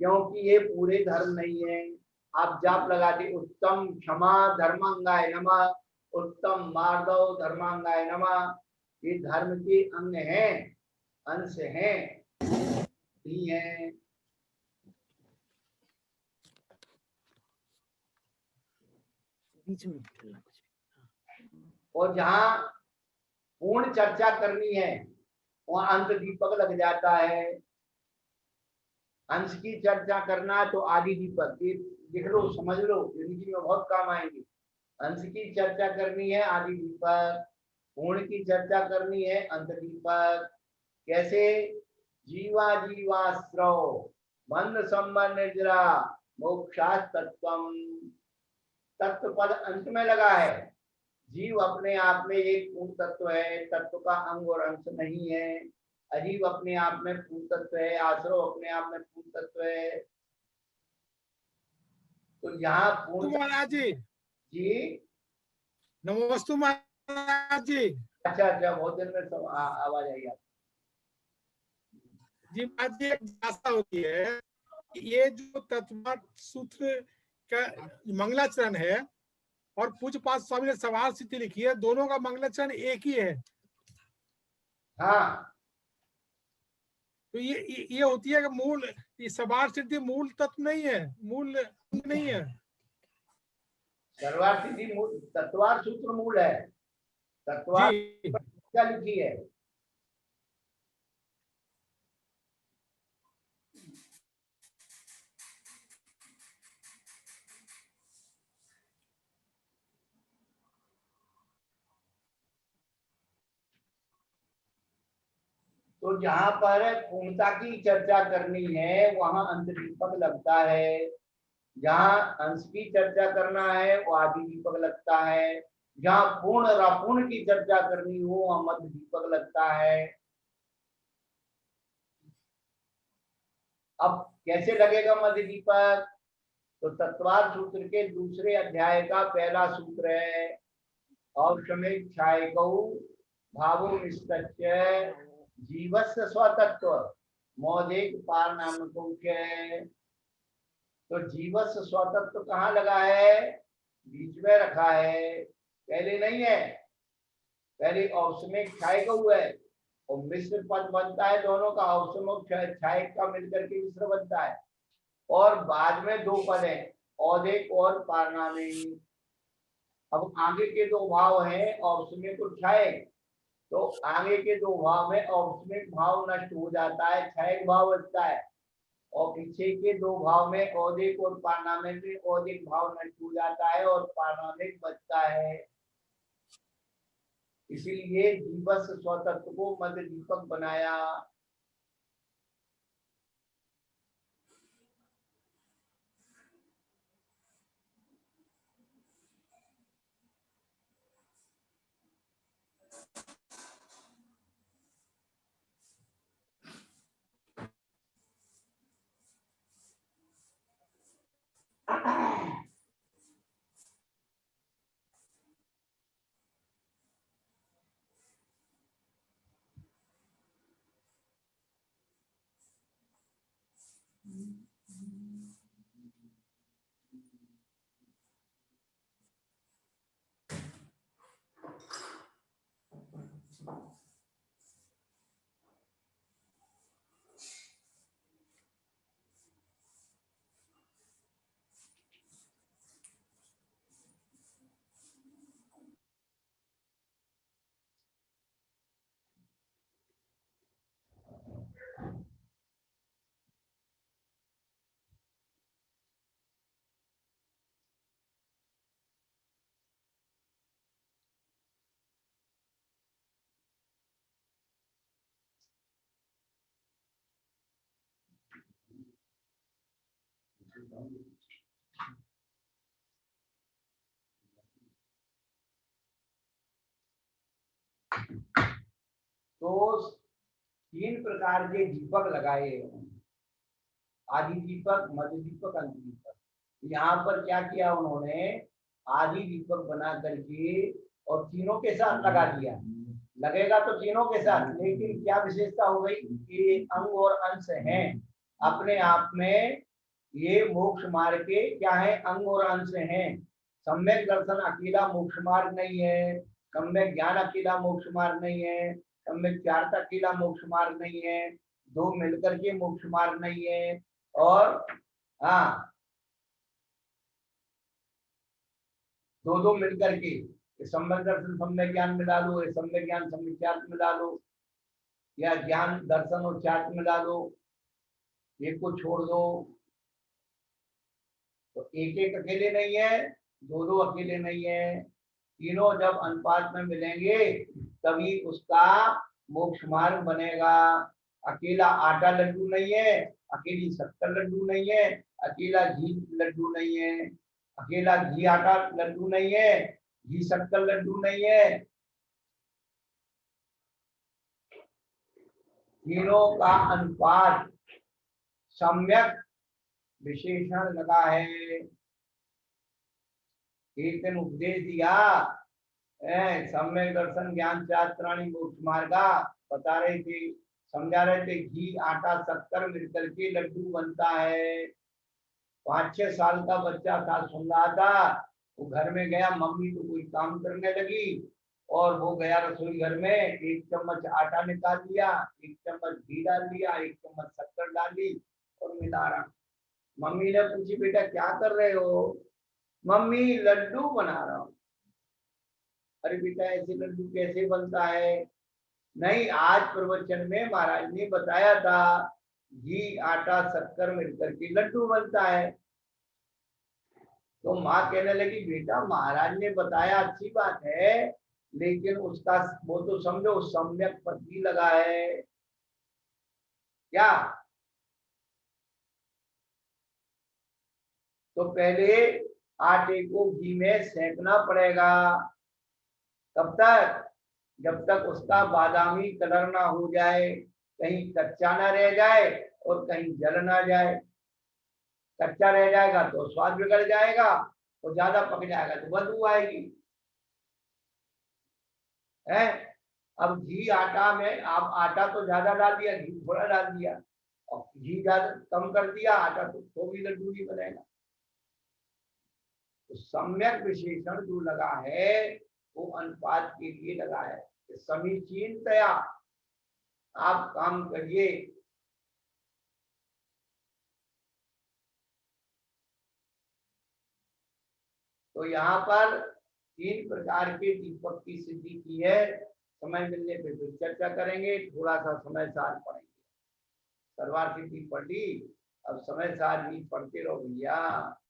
क्योंकि ये पूरे धर्म नहीं है। आप जाप लगाते उत्तम क्षमा धर्मांगाय नमः, उत्तम मार्दव धर्मांगाय नमः। ये धर्म के अंग हैं, अंश हैं, नहीं है। बीच में और जहाँ पूर्ण चर्चा करनी है वहाँ अंत दीपक लग जाता है। अंश की चर्चा करना तो आदि दीपक, ये लिख लो, समझ लो, जिंदगी में बहुत काम आएंगे। अंश की चर्चा करनी है आदि दीपक, पूर्ण की चर्चा करनी है अंत दीपक। कैसे? जीवा जीवाश्रव बंध संबंध निर्जरा मोक्षात् तत्वम, तत्व पद अंत में लगा है। जीव अपने आप में एक पूर्ण तत्व है, तत्व का अंग और अंश नहीं है। अजीव अपने आप में पूर्ण तत्व है, आश्रव अपने आप में पूर्ण तत्व है। तो जहाँ पूर्ण महाराज जी, जी, नमोस्तु महाराज जी। अच्छा अच्छा, बहुत दिन में आवाज आई आप। जी महाराज जी, एक जिज्ञासा होती है, ये जो तत्ववाद सूत्र का मंगलाचरण है और पूज्यपाद स्वामी ने सवाल स्थिति लिखी है, दोनों का मंगलाचरण एक ही है। हाँ, तो ये होती है कि मूल, ये सवाल सिद्धि मूल तत्व नहीं है, मूल अंग नहीं है। सर्वार्थ सिद्धि मूल, तत्वार्थ सूत्र मूल है। तत्वार्थ जी क्या लिखी है? तो जहां पर पूर्णता की चर्चा करनी है वहां अंतदीपक लगता है, जहां अंश की चर्चा करना है वो आदि दीपक लगता है, जहां पूर्ण और अपूर्ण की चर्चा करनी हो वहां मध्य दीपक लगता है। अब कैसे लगेगा मध्य दीपक? तो तत्वार्थ सूत्र के दूसरे अध्याय का पहला सूत्र है, औषमेय छायकौ भावो निष्पत्य जीवस्य स्वतत्व मौदेक पार नाम है। तो जीवस्य स्वतत्व कहाँ लगा है? बीच में रखा है, पहले नहीं है। पहले औषमेय छायकौ है और मिश्र पद बनता है दोनों का, औषमय छायक का मिलकर के मिश्र बनता है। और बाद में दो पद है, औदेक और पारनामी। अब आगे के दो भाव हैं औषमेय को छायक, तो आगे के दो भाव में औषमिक भाव नष्ट हो जाता है, छायक भाव बचता है। और पीछे के दो भाव में औदिक और पारनामिक में औदिक भाव नष्ट हो जाता है और पारनामिक बचता है। इसीलिए जीवस स्वतत्व को मध्य दीपक बनाया। तो तीन प्रकार के दीपक लगाए, आदि दीपक, मध्य दीपक, अंत दीपक। यहाँ पर क्या किया उन्होंने? आदि दीपक बना करके और तीनों के साथ लगा दिया। लगेगा तो तीनों के साथ, लेकिन क्या विशेषता हो गई कि अंग और अंश हैं अपने आप में। ये मोक्ष मार्ग के क्या है? अंग और अंश हैं। सम्यक दर्शन अकेला मोक्ष मार्ग नहीं है, सम्यक ज्ञान अकेला मोक्ष मार्ग नहीं है, सम्यक चार्थ अकेला मोक्ष मार्ग नहीं है, दो मिलकर के मोक्ष मार्ग नहीं है। और हाँ, दो मिलकर के सम्यक दर्शन सम्यक ज्ञान मिला लो, सम्यक ज्ञान सम्यक चार्थ मिला लो, या ज्ञान दर्शन और चार्थ मिला लो, एक को छोड़ दो। तो एक एक अकेले नहीं है, दो अकेले नहीं है, तीनों जब अनुपात में मिलेंगे तभी उसका मोक्ष मार्ग बनेगा। अकेला आटा लड्डू नहीं है, अकेली शक्कर लड्डू नहीं है, अकेला घी लड्डू नहीं है, अकेला घी आटा लड्डू नहीं है, घी शक्कर लड्डू नहीं है। तीनों का अनुपात सम्यक विशेषण लगा है। एक दिन उपदेश दिया, सम्यक दर्शन ज्ञान शास्त्राणी मोक्ष मार्गा बता रहे थे, समझा रहे थे। घी आटा शक्कर मिलकर के लड्डू बनता है। 5-6 साल का बच्चा था, सुन रहा था। वो घर में गया, मम्मी तो कोई काम करने लगी और वो गया रसोई घर में, 1 चम्मच आटा निकाल लिया, 1 चम्मच घी डाल दिया, 1 चम्मच शक्कर डाल दी और मिला रहा। मम्मी ने पूछी, बेटा क्या कर रहे हो? मम्मी लड्डू बना रहा हूँ। अरे बेटा ऐसे लड्डू कैसे बनता है? नहीं, आज प्रवचन में महाराज ने बताया था घी आटा शक्कर मिलकर के लड्डू बनता है। तो माँ कहने लगी, बेटा महाराज ने बताया अच्छी बात है, लेकिन उसका वो तो समझो सम्यक पत्ती लगा है क्या? तो पहले आटे को घी में सेंकना पड़ेगा। कब तक? जब तक उसका बादामी कलर ना हो जाए, कहीं कच्चा ना रह जाए और कहीं जल ना जाए। कच्चा रह जाएगा तो स्वाद बिगड़ जाएगा और ज्यादा पक जाएगा तो बदबू आएगी। है अब घी आटा में आप आटा तो ज्यादा डाल दिया, घी थोड़ा डाल दिया, और घी ज्यादा कम कर दिया, आटा तो भी लड्डू नहीं बनेगा। तो सम्यक विशेषण जो लगा है वो अनुपात के लिए लगा है। समीचीनतया आप काम करिए। तो यहाँ पर 3 प्रकार के दीपक की सिद्धि की है। समय मिलने पे फिर चर्चा करेंगे, थोड़ा सा समय सार पढ़ेंगे। सर्वार सिद्धि पढ़ ली, अब समय सार भी पढ़ते रहो भैया।